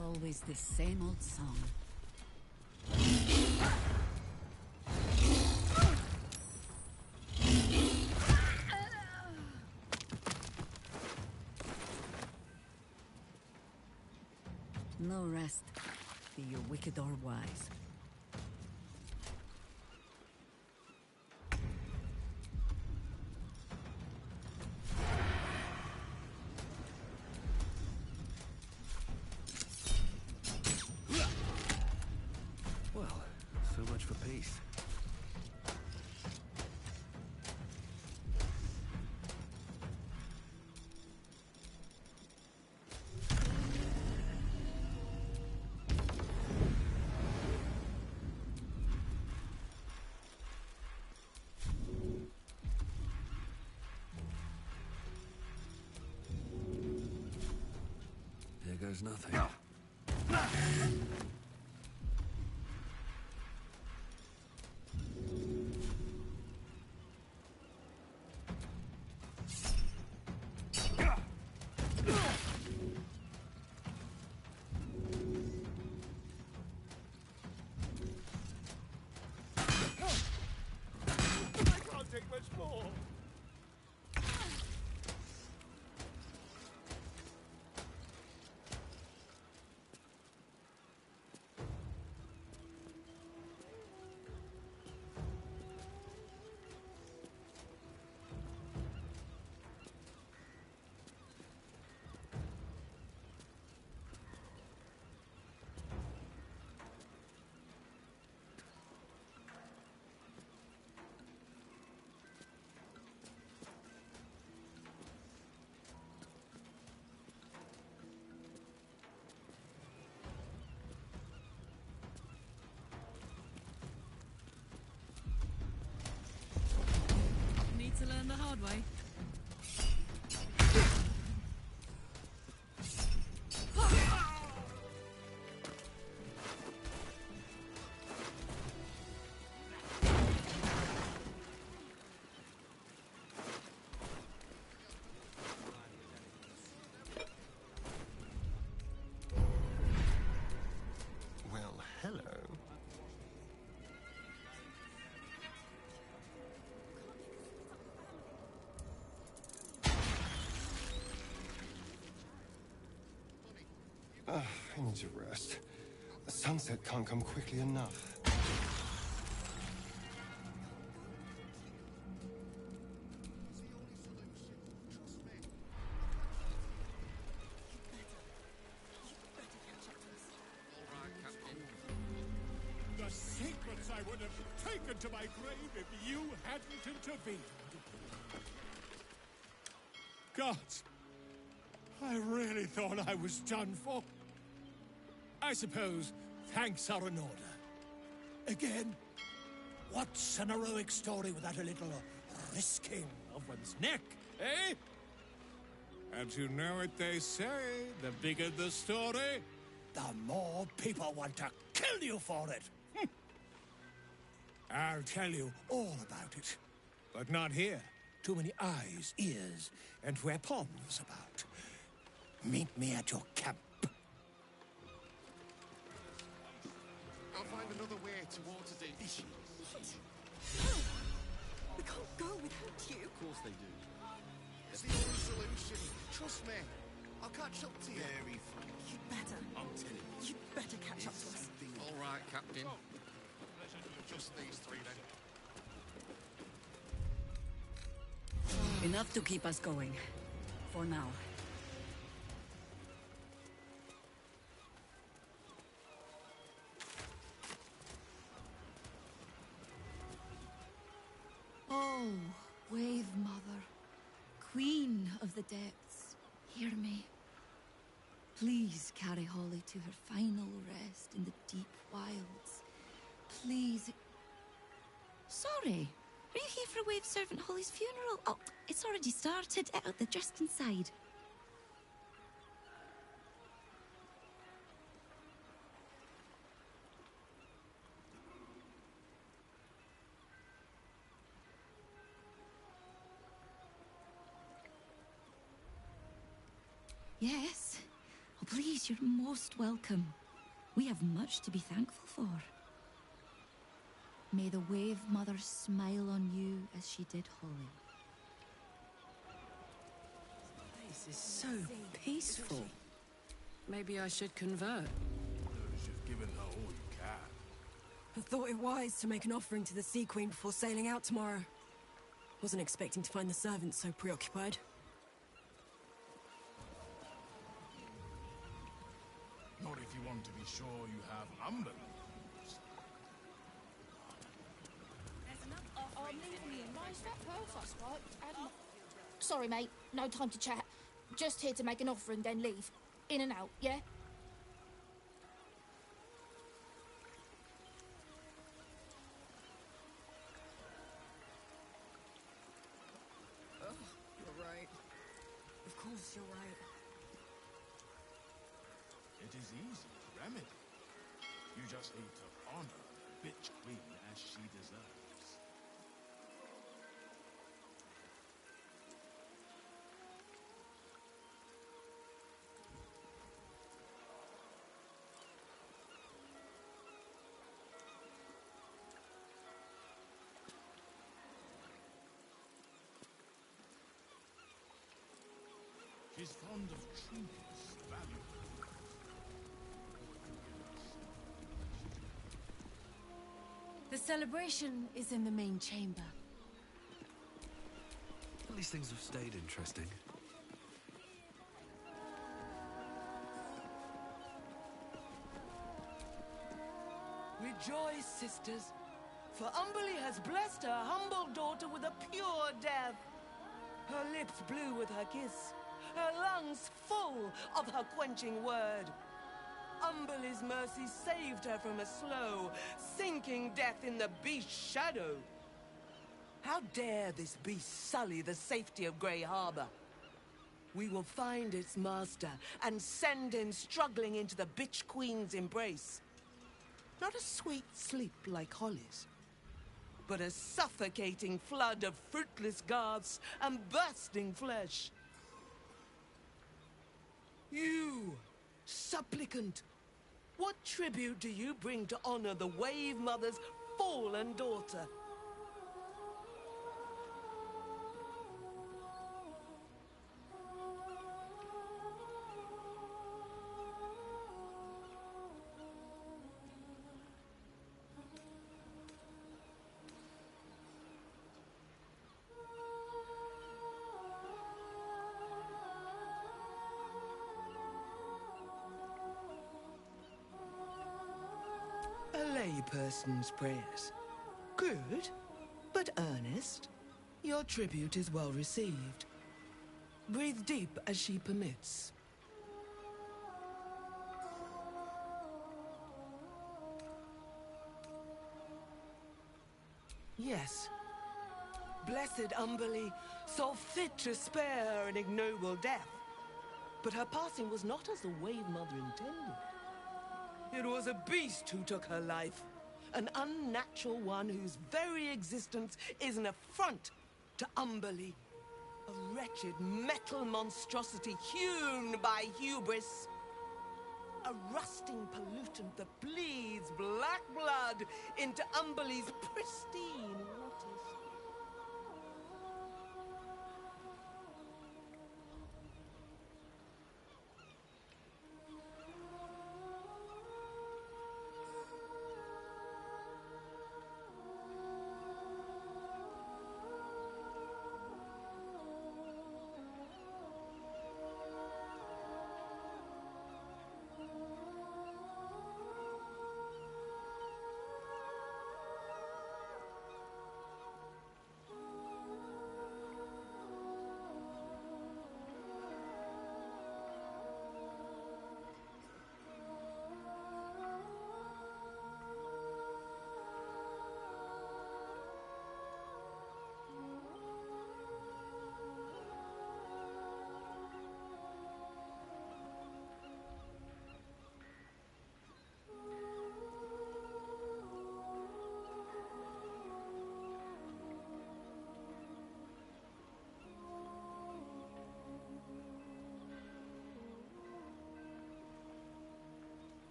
[SPEAKER 13] Always the same old song. No rest, be you wicked or wise.
[SPEAKER 18] Well, so much for peace. There goes nothing.
[SPEAKER 3] I can't take much more.
[SPEAKER 14] Need to learn the hard way.
[SPEAKER 17] Well, hello. I need to rest. The sunset can't come quickly enough.
[SPEAKER 3] The secrets I would have taken to my grave if you hadn't intervened. Gods, I really thought I was done for. I suppose thanks are in order. Again, what's an heroic story without a little risking of one's neck, eh? And you know what they say, the bigger the story, the more people want to kill you for it. I'll tell you all about it. But not here. Too many eyes, ears, and weapons about. Meet me at your camp.
[SPEAKER 6] I'll find another way towards the issue.
[SPEAKER 9] No! We can't go without you.
[SPEAKER 6] Of course they do. It's the only solution. Trust me. I'll catch up to you. Very funny.
[SPEAKER 9] You better.
[SPEAKER 6] I'm telling you.
[SPEAKER 9] You better catch up to us.
[SPEAKER 6] All right, Captain. Just these three, then.
[SPEAKER 13] Enough to keep us going. For now.
[SPEAKER 5] the depths, hear me. Please carry Holly to her final rest in the deep wilds. Please. Sorry. Are you here for Wave Servant Holly's funeral? Oh, it's already started. They're just inside. Yes. Oh, please, you're most welcome. We have much to be thankful for. May the Wave Mother smile on you as she did Holly.
[SPEAKER 2] This is so peaceful. Maybe I should convert.
[SPEAKER 11] You've given her all you can.
[SPEAKER 23] I thought it wise to make an offering to the Sea Queen before sailing out tomorrow. Wasn't expecting to find the servants so preoccupied.
[SPEAKER 11] Not if you want to be sure you have Umber.
[SPEAKER 22] Sorry, mate. No time to chat. Just here to make an offering, then leave. In and out, yeah?
[SPEAKER 23] Oh, you're right. Of course you're right.
[SPEAKER 11] It is easy to remedy. You just need to honor the bitch queen as she deserves. She's fond of trinkets, valuable.
[SPEAKER 24] The celebration is in the main chamber.
[SPEAKER 18] At least things have stayed interesting.
[SPEAKER 25] Rejoice, sisters, for Umberly has blessed her humble daughter with a pure death. Her lips blue with her kiss, her lungs full of her quenching word. Umberly's mercy saved her from a slow, sinking death in the beast's shadow. How dare this beast sully the safety of Grey Harbor? We will find its master and send him struggling into the bitch queen's embrace. Not a sweet sleep like Holly's, but a suffocating flood of fruitless garths and bursting flesh. You, supplicant, what tribute do you bring to honor the Wave Mother's fallen daughter? A layperson's prayers. Good, but earnest. Your tribute is well received. Breathe deep as she permits. Yes. Blessed Umberly saw fit to spare her an ignoble death. But her passing was not as the Wave Mother intended. It was a beast who took her life. An unnatural one whose very existence is an affront to Umberly. A wretched metal monstrosity hewn by hubris. A rusting pollutant that bleeds black blood into Umberly's pristine waters.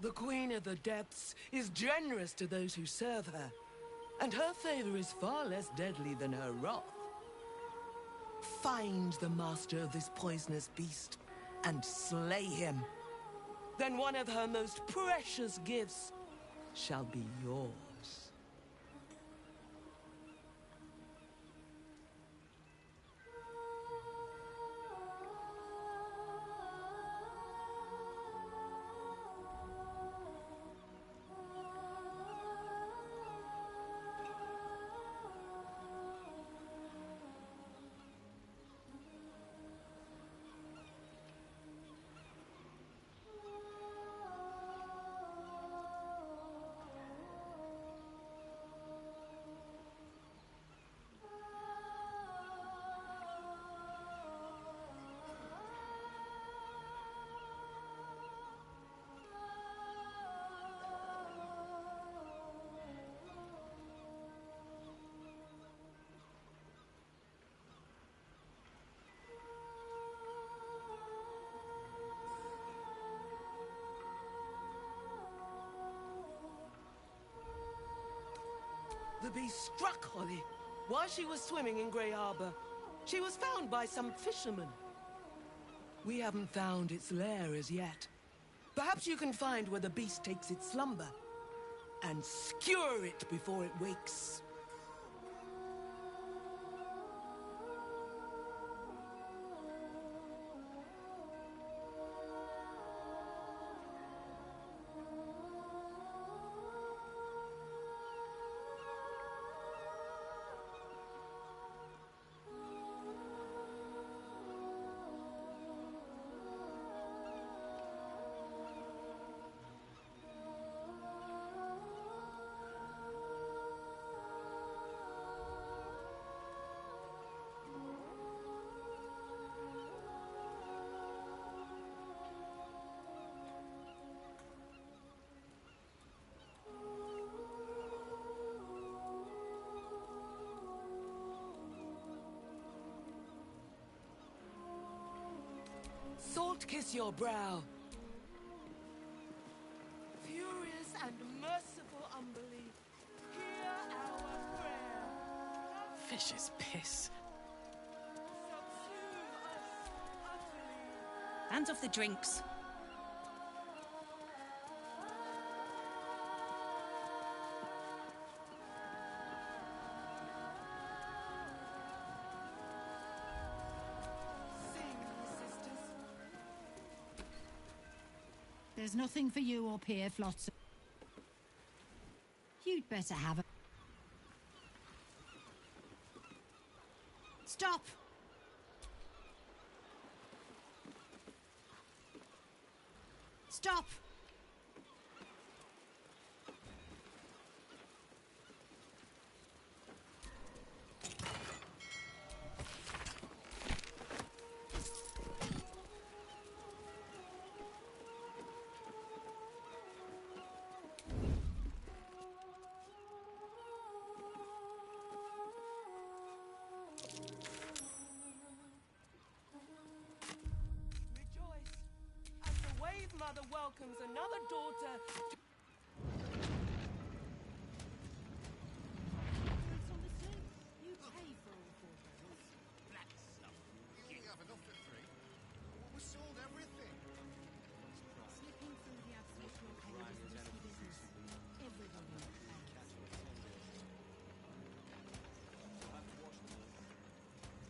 [SPEAKER 25] The Queen of the Depths is generous to those who serve her, and her favor is far less deadly than her wrath. Find the master of this poisonous beast and slay him. Then one of her most precious gifts shall be yours. The beast struck Holly while she was swimming in Grey Harbor. She was found by some fishermen. We haven't found its lair as yet. Perhaps you can find where the beast takes its slumber and skewer it before it wakes. Salt kiss your brow. Furious and merciful unbelief, hear our prayer.
[SPEAKER 21] Fish's piss.
[SPEAKER 25] Subsume us utterly.
[SPEAKER 14] Hands off the drinks.
[SPEAKER 1] There's nothing for you up here, Flotsam. You'd better have a... Stop! Stop!
[SPEAKER 25] Mother welcomes another daughter to...
[SPEAKER 1] You pay for all four barrels.
[SPEAKER 6] Black stuff. You only have enough for three. We sold everything.
[SPEAKER 1] Slipping through the absolute blockade is a risky business. Everybody pays.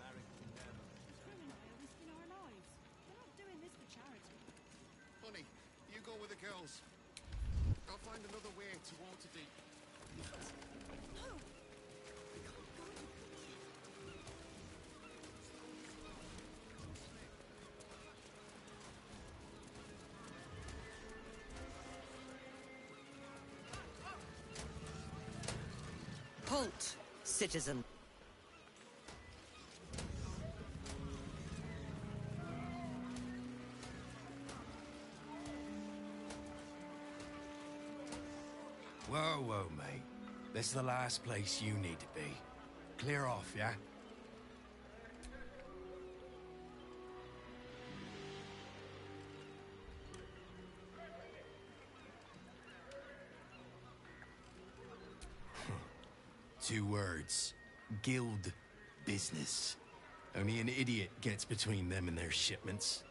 [SPEAKER 1] Colin and I are risking our lives. We're not doing this for charity.
[SPEAKER 6] Honey, you go with the girls. I'll find another way to Waterdeep.
[SPEAKER 23] No! We can't go to
[SPEAKER 25] Halt, citizen.
[SPEAKER 8] Whoa, whoa, mate. This is the last place you need to be. Clear off, yeah?
[SPEAKER 4] 2 words. Guild business. Only an idiot gets between them and their shipments.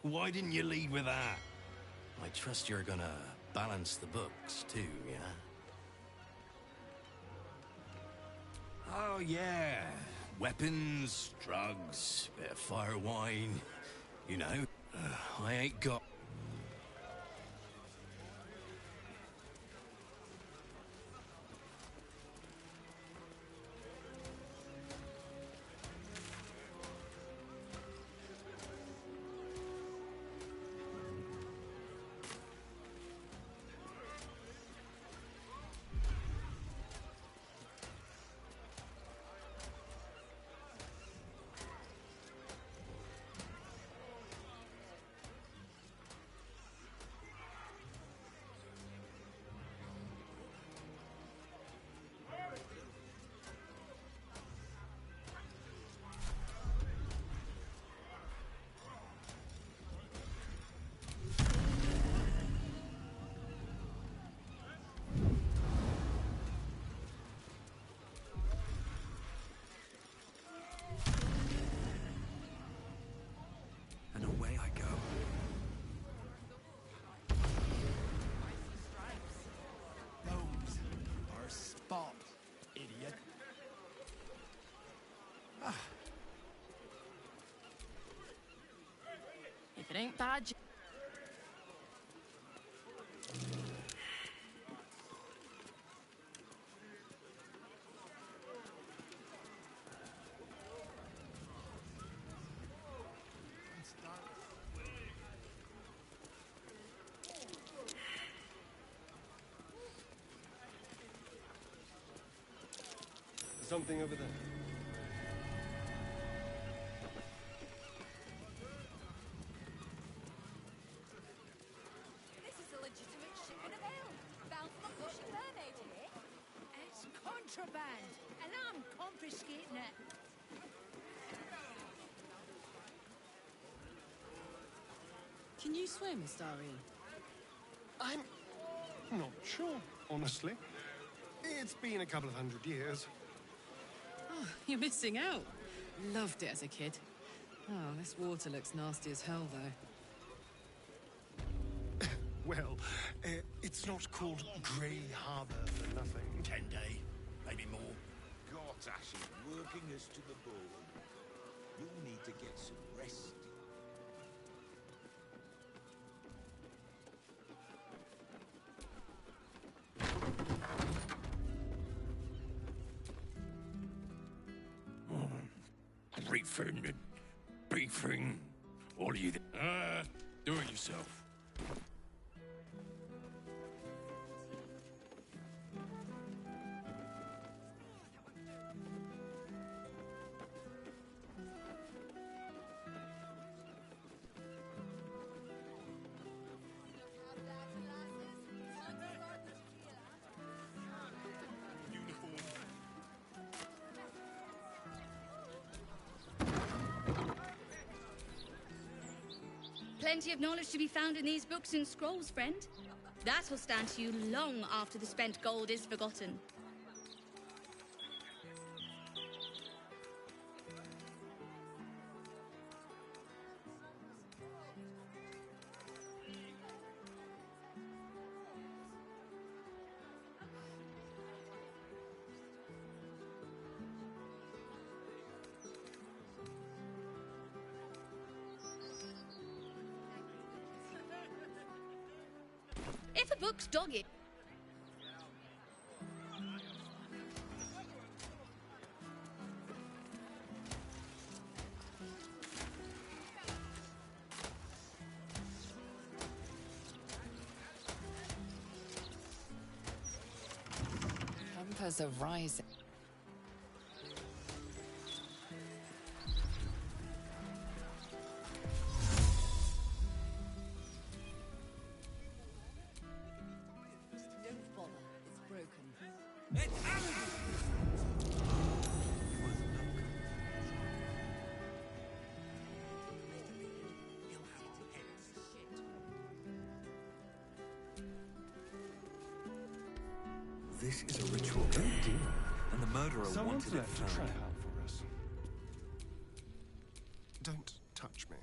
[SPEAKER 4] Why didn't you lead with that? I trust you're gonna balance the books too, yeah? Oh, yeah. Weapons, drugs, bit of fire wine. You know, I ain't got... And away I go.
[SPEAKER 11] Those are spots, idiot.
[SPEAKER 24] If it ain't bad,
[SPEAKER 17] Something over there.
[SPEAKER 22] This is a legitimate shipment of ale, bound from a pushing mermaid here.
[SPEAKER 1] It's contraband, and I'm confiscating it.
[SPEAKER 2] Can you swim, Starry?
[SPEAKER 17] I'm not sure, honestly. It's been a couple of 100 years.
[SPEAKER 2] Oh, you're missing out. Loved it as a kid. Oh, this water looks nasty as hell, though.
[SPEAKER 17] Well, it's not called Grey Harbour for nothing.
[SPEAKER 4] 10 day, maybe more.
[SPEAKER 8] Gotash is working us to the bone. You'll need to get some rest.
[SPEAKER 3] Briefing. All of you. Do it yourself.
[SPEAKER 20] Plenty of knowledge to be found in these books and scrolls, friend. That'll stand to you long after the spent gold is forgotten. If a book's dogged...
[SPEAKER 7] Numbers are rising.
[SPEAKER 18] This is a ritual, and the murderer
[SPEAKER 17] Someone's
[SPEAKER 18] wanted it
[SPEAKER 17] left a trap
[SPEAKER 18] found.
[SPEAKER 17] out for us. Don't touch me.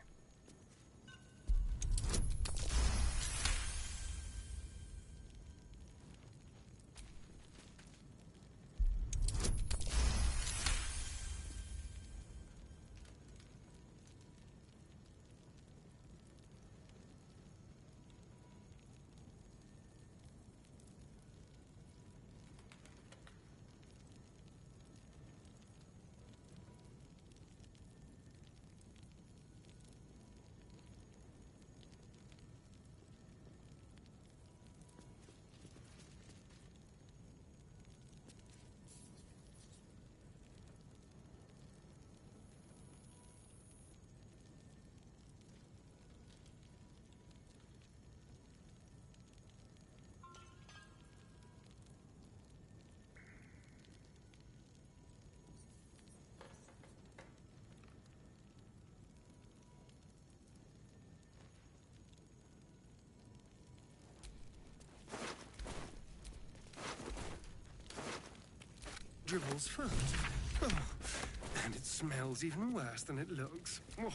[SPEAKER 17] Dribble's foot. Oh, and it smells even worse than it looks. Oh.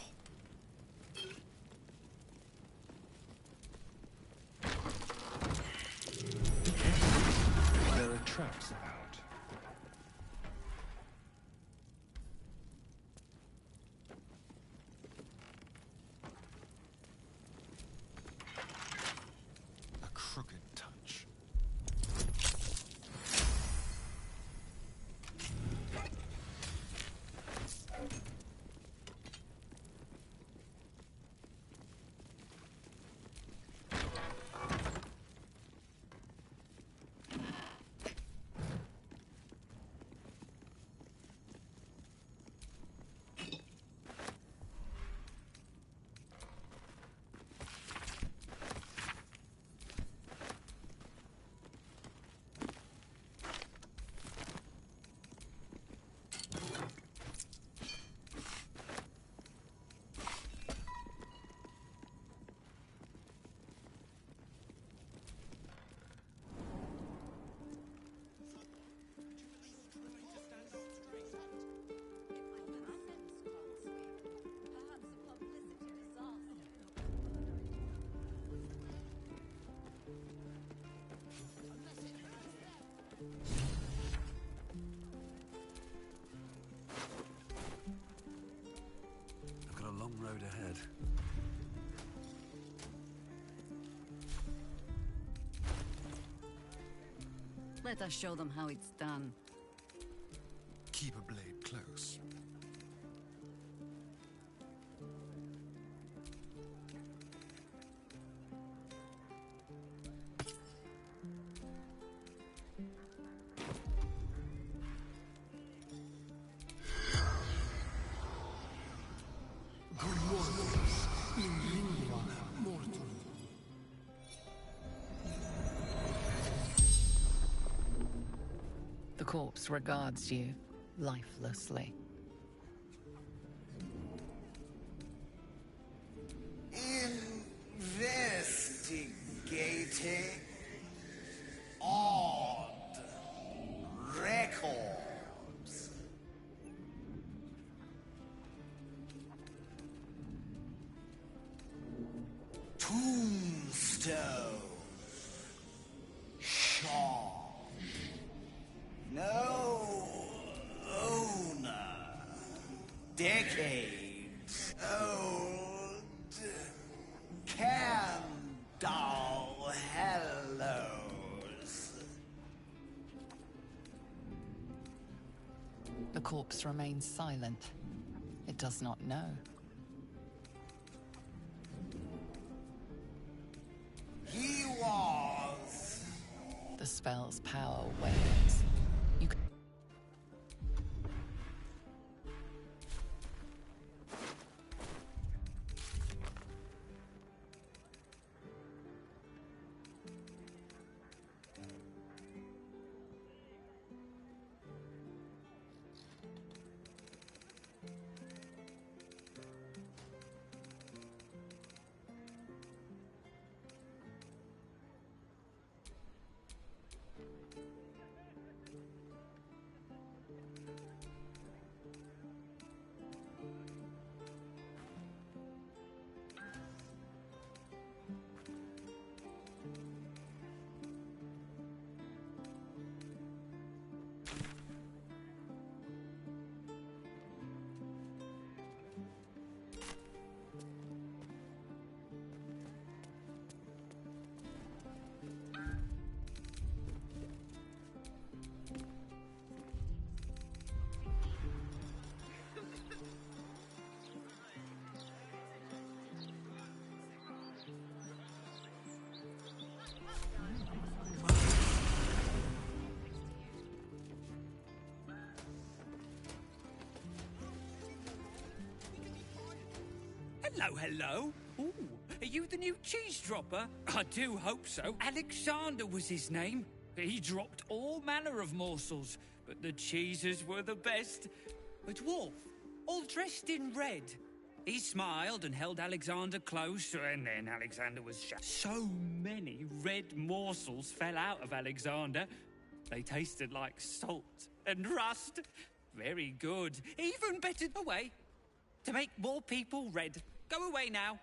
[SPEAKER 17] There are traps about. A crooked touch.
[SPEAKER 18] I've got a long road ahead.
[SPEAKER 13] Let us show them how it's done.
[SPEAKER 17] Keep a blade close.
[SPEAKER 7] The corpse regards you lifelessly.
[SPEAKER 10] Investigating odd records. Tombstone. Shop. No owner. Decades old. Candle hellos.
[SPEAKER 7] The corpse remains silent. It does not know.
[SPEAKER 10] He was.
[SPEAKER 7] The spell's power wanes. You can...
[SPEAKER 9] Hello, hello. Ooh, are you the new cheese dropper? I do hope so. Alexander was his name. He dropped all manner of morsels, but the cheeses were the best. A dwarf, all dressed in red. He smiled and held Alexander close, and then Alexander was shot. So many red morsels fell out of Alexander. They tasted like salt and rust. Very good. Even better away. To make more people red. Go away now.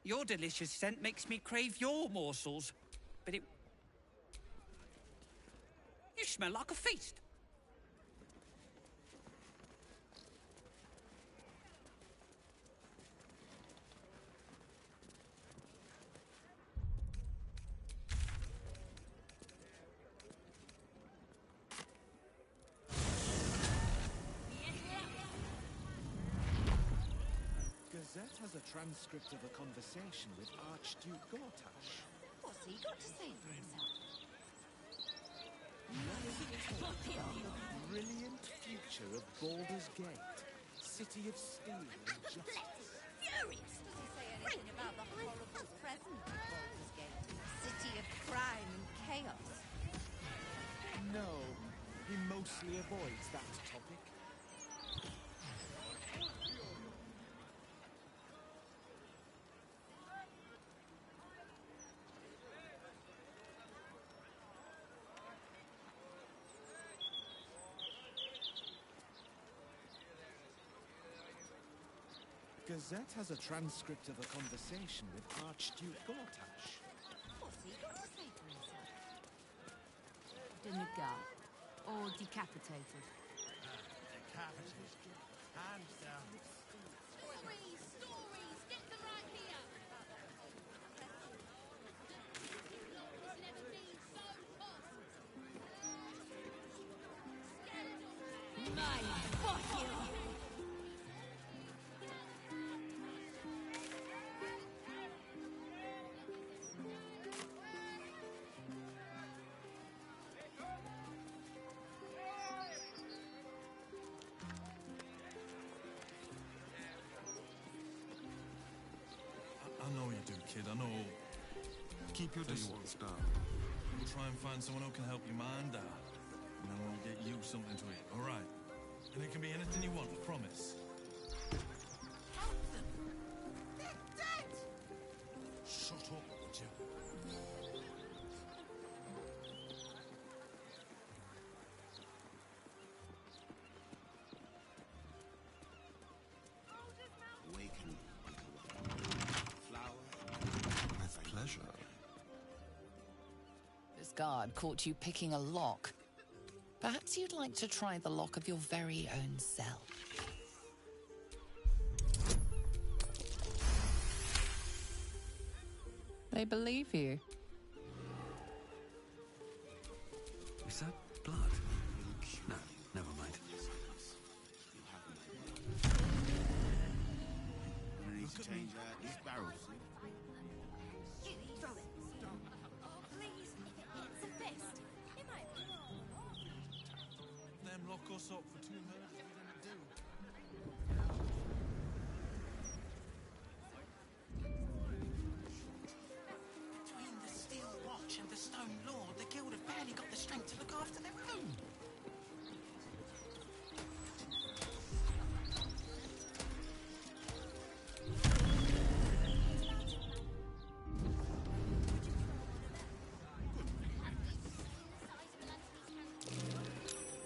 [SPEAKER 9] Your delicious scent makes me crave your morsels. But it... You smell like a feast.
[SPEAKER 8] Gazette has a transcript of a conversation with Archduke Gortash.
[SPEAKER 22] What's he got to say for himself?
[SPEAKER 8] Brilliant future of Baldur's Gate, city of steel and justice.
[SPEAKER 22] Furious! Does he say anything about the horrible present of Baldur's Gate? City of crime and chaos?
[SPEAKER 8] No, he mostly avoids that topic. Gazette has a transcript of a conversation with Archduke Gortash.
[SPEAKER 22] What's he got to say for himself? Denugat or decapitated?
[SPEAKER 11] Decapitated. Hands down.
[SPEAKER 22] Stories! Stories! Get them right here! It's never been so hot! My fuck you!
[SPEAKER 18] I know you do, kid. I know.
[SPEAKER 11] Keep your distance down.
[SPEAKER 18] We'll try and find someone who can help your mind out. And then we'll get you something to eat, all right? And it can be anything you want, I promise.
[SPEAKER 22] Help them! They're dead!
[SPEAKER 11] Shut up, would you?
[SPEAKER 10] Awaken, Uncle Flower.
[SPEAKER 11] With pleasure.
[SPEAKER 7] This guard caught you picking a lock. Perhaps you'd like to try the lock of your very own cell. They believe you.
[SPEAKER 12] Is that blood? No, never mind.
[SPEAKER 10] I need to change these barrels.
[SPEAKER 22] Throw it. Oh, please. If it hits a fist, it might be.
[SPEAKER 18] Them lock us up for 2 murders we didn't do.
[SPEAKER 15] Between the Steel Watch and the Stone Lord, the Guild have barely got the strength to look after their own.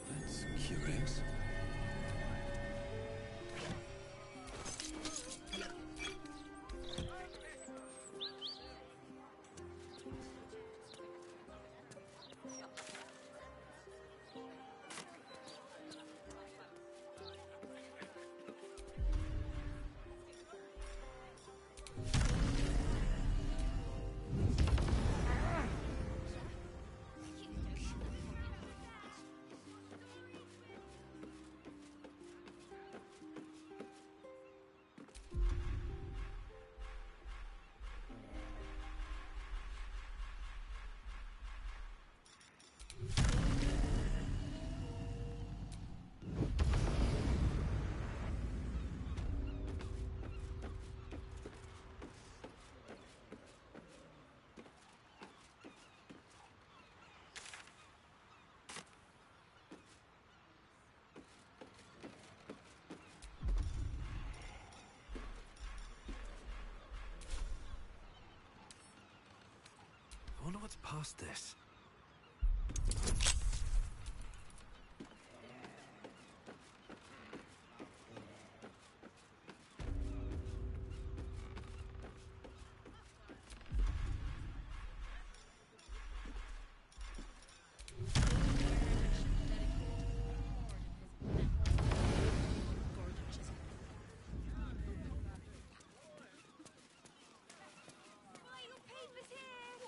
[SPEAKER 12] That's curious. What's past this?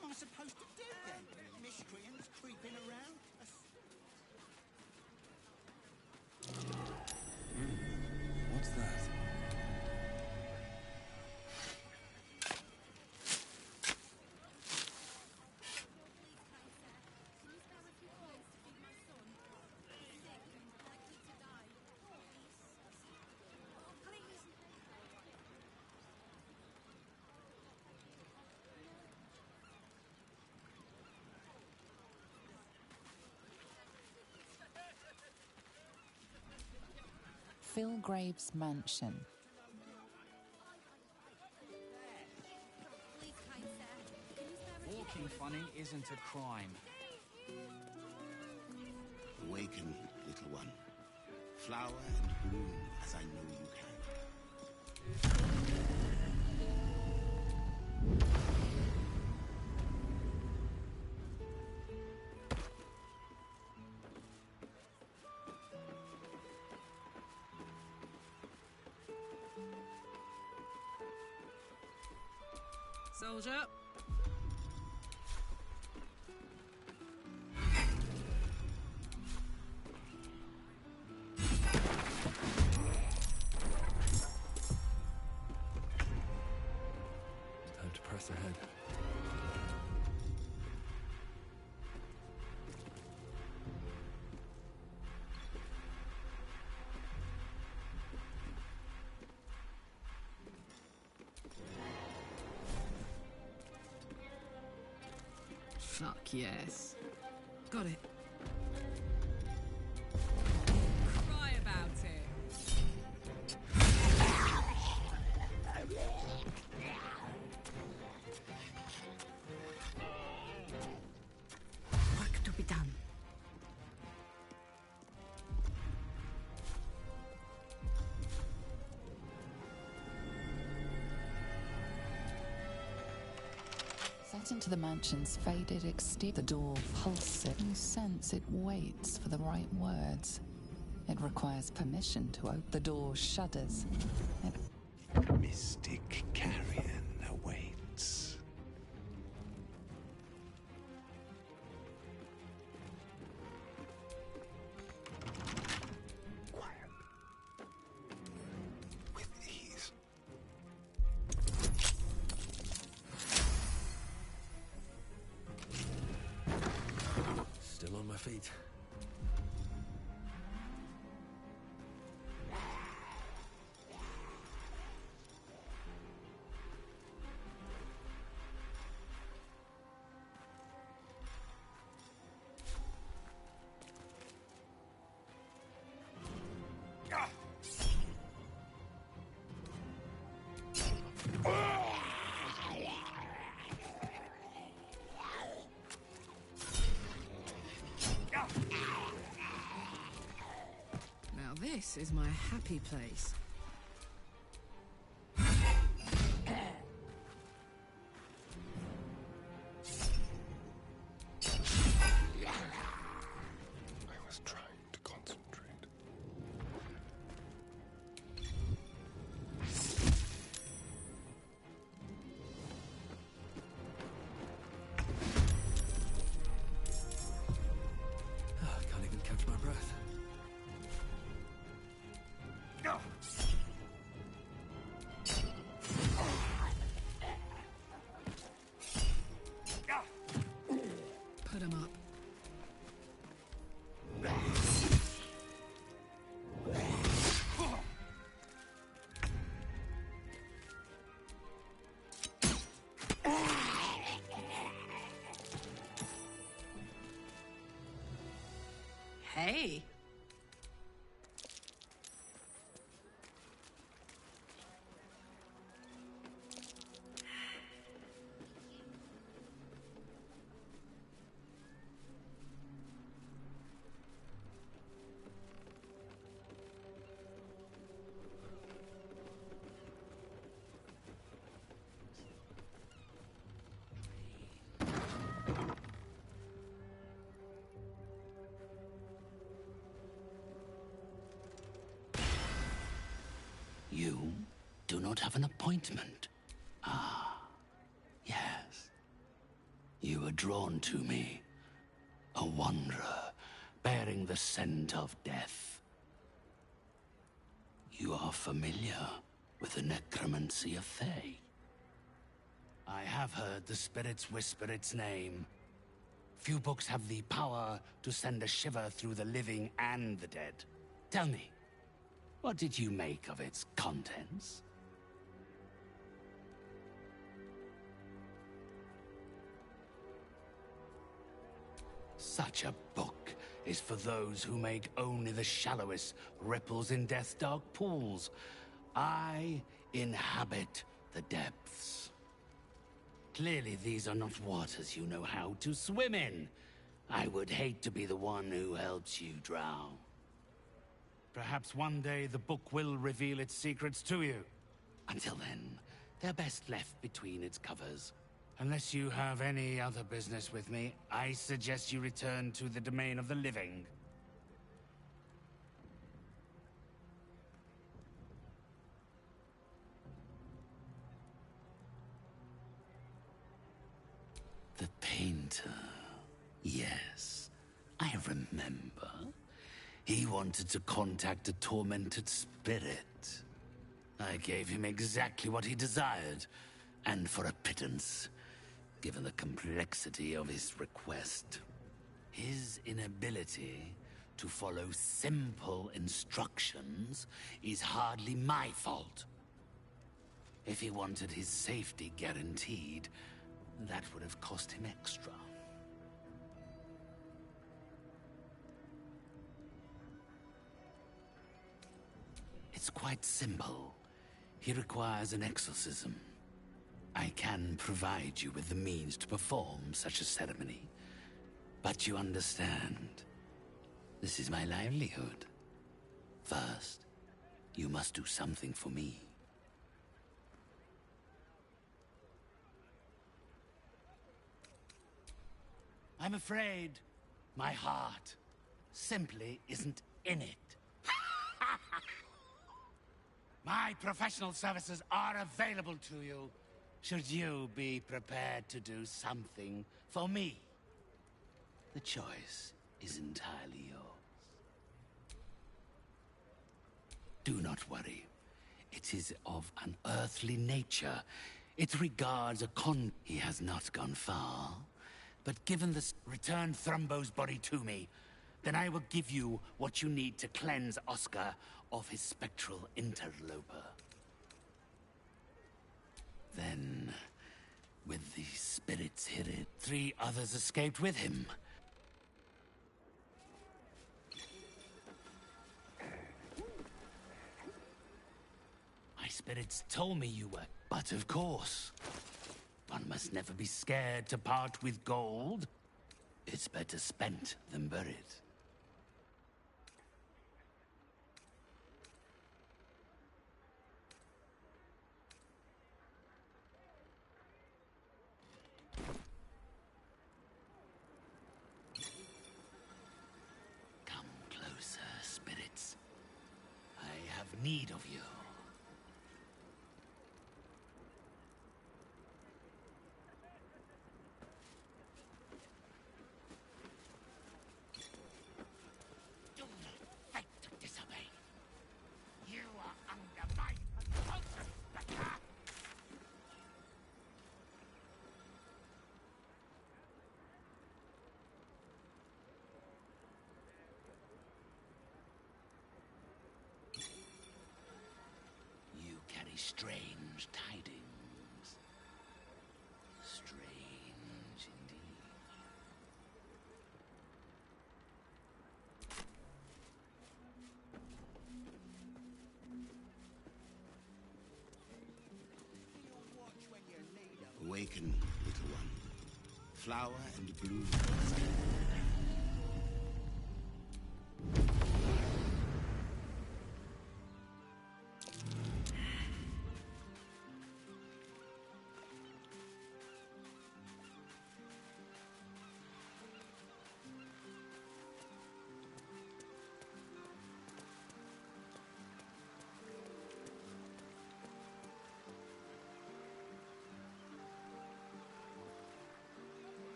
[SPEAKER 15] What am I supposed to do then? Miscreants creeping around?
[SPEAKER 12] What's that?
[SPEAKER 7] Philgrave's mansion.
[SPEAKER 9] Walking funny isn't a crime.
[SPEAKER 10] Awaken, little one. Flower and bloom as I know you can.
[SPEAKER 2] Soldier.
[SPEAKER 12] Time to press ahead.
[SPEAKER 2] Fuck yes. Got it. Cry about it.
[SPEAKER 13] Work to be done.
[SPEAKER 7] Set into the mansion's faded exterior, the door pulses. You sense it waits for the right words. It requires permission to open. The door shudders.
[SPEAKER 5] Mystic carrion awaits. Quiet. With ease.
[SPEAKER 12] Still on my feet.
[SPEAKER 2] Now this is my happy place.
[SPEAKER 17] I was trying to concentrate.
[SPEAKER 12] Can't even catch my breath.
[SPEAKER 2] Put 'em up. Hey.
[SPEAKER 6] You do not have an appointment. Ah, yes. You were drawn to me. A wanderer, bearing the scent of death. You are familiar with the necromancy of Thay. I have heard the spirits whisper its name. Few books have the power to send a shiver through the living and the dead. Tell me, what did you make of its contents? Such a book is for those who make only the shallowest ripples in death's dark pools. I inhabit the depths. Clearly these are not waters you know how to swim in. I would hate to be the one who helps you drown. Perhaps one day the book will reveal its secrets to you. Until then, they're best left between its covers. Unless you have any other business with me, I suggest you return to the domain of the living. The painter. Yes, I remember. He wanted to contact a tormented spirit. I gave him exactly what he desired, and for a pittance, given the complexity of his request. His inability to follow simple instructions is hardly my fault. If he wanted his safety guaranteed, that would have cost him extra. It's quite simple. He requires an exorcism. I can provide you with the means to perform such a ceremony. But you understand, this is my livelihood. First, you must do something for me. I'm afraid my heart simply isn't in it. My professional services are available to you, should you be prepared to do something for me. The choice is entirely yours. Do not worry. It is of an earthly nature. It regards a con... He has not gone far. But given this, return Thrumbo's body to me, then I will give you what you need to cleanse Oscar of his spectral interloper. Then, with the spirits hidden, 3 others escaped with him. My spirits told me you were, but of course, one must never be scared to part with gold. It's better spent than buried. Come closer, spirits. I have need of you. Strange tidings. Strange indeed.
[SPEAKER 10] Awaken, little one. Flower and bloom.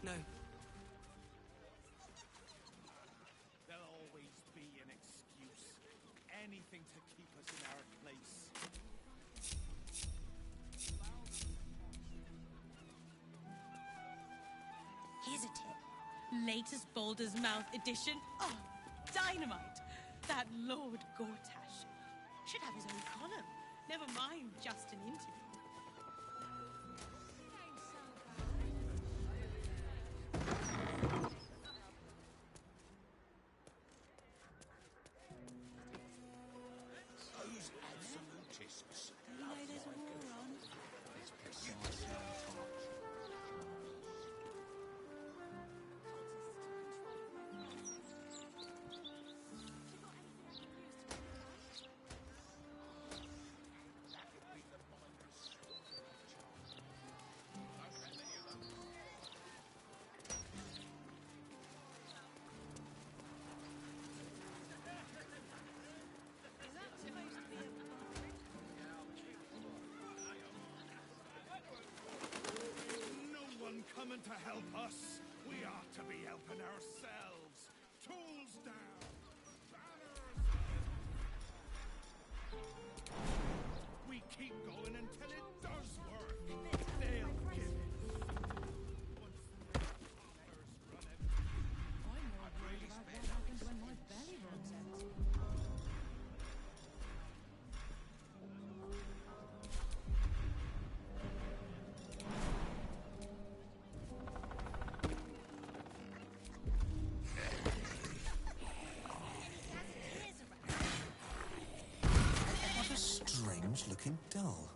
[SPEAKER 25] No.
[SPEAKER 8] There'll always be an excuse. Anything to keep us in our place.
[SPEAKER 14] Here's a tip. Latest Baldur's Mouth edition. Oh, dynamite. That Lord Gortash should have his own column. Never mind just an interview.
[SPEAKER 8] Those absolutists.
[SPEAKER 14] You know there's a war on.
[SPEAKER 8] It's precisely our part. No one coming to help us. We ought to be helping ourselves. Tools down. We keep going until it does work. They'll give it.
[SPEAKER 5] What a strange-looking doll.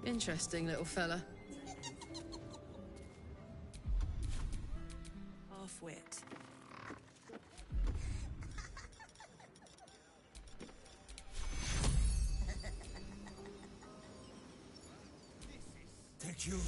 [SPEAKER 2] Interesting little fella.
[SPEAKER 14] Half-wit.
[SPEAKER 3] Did you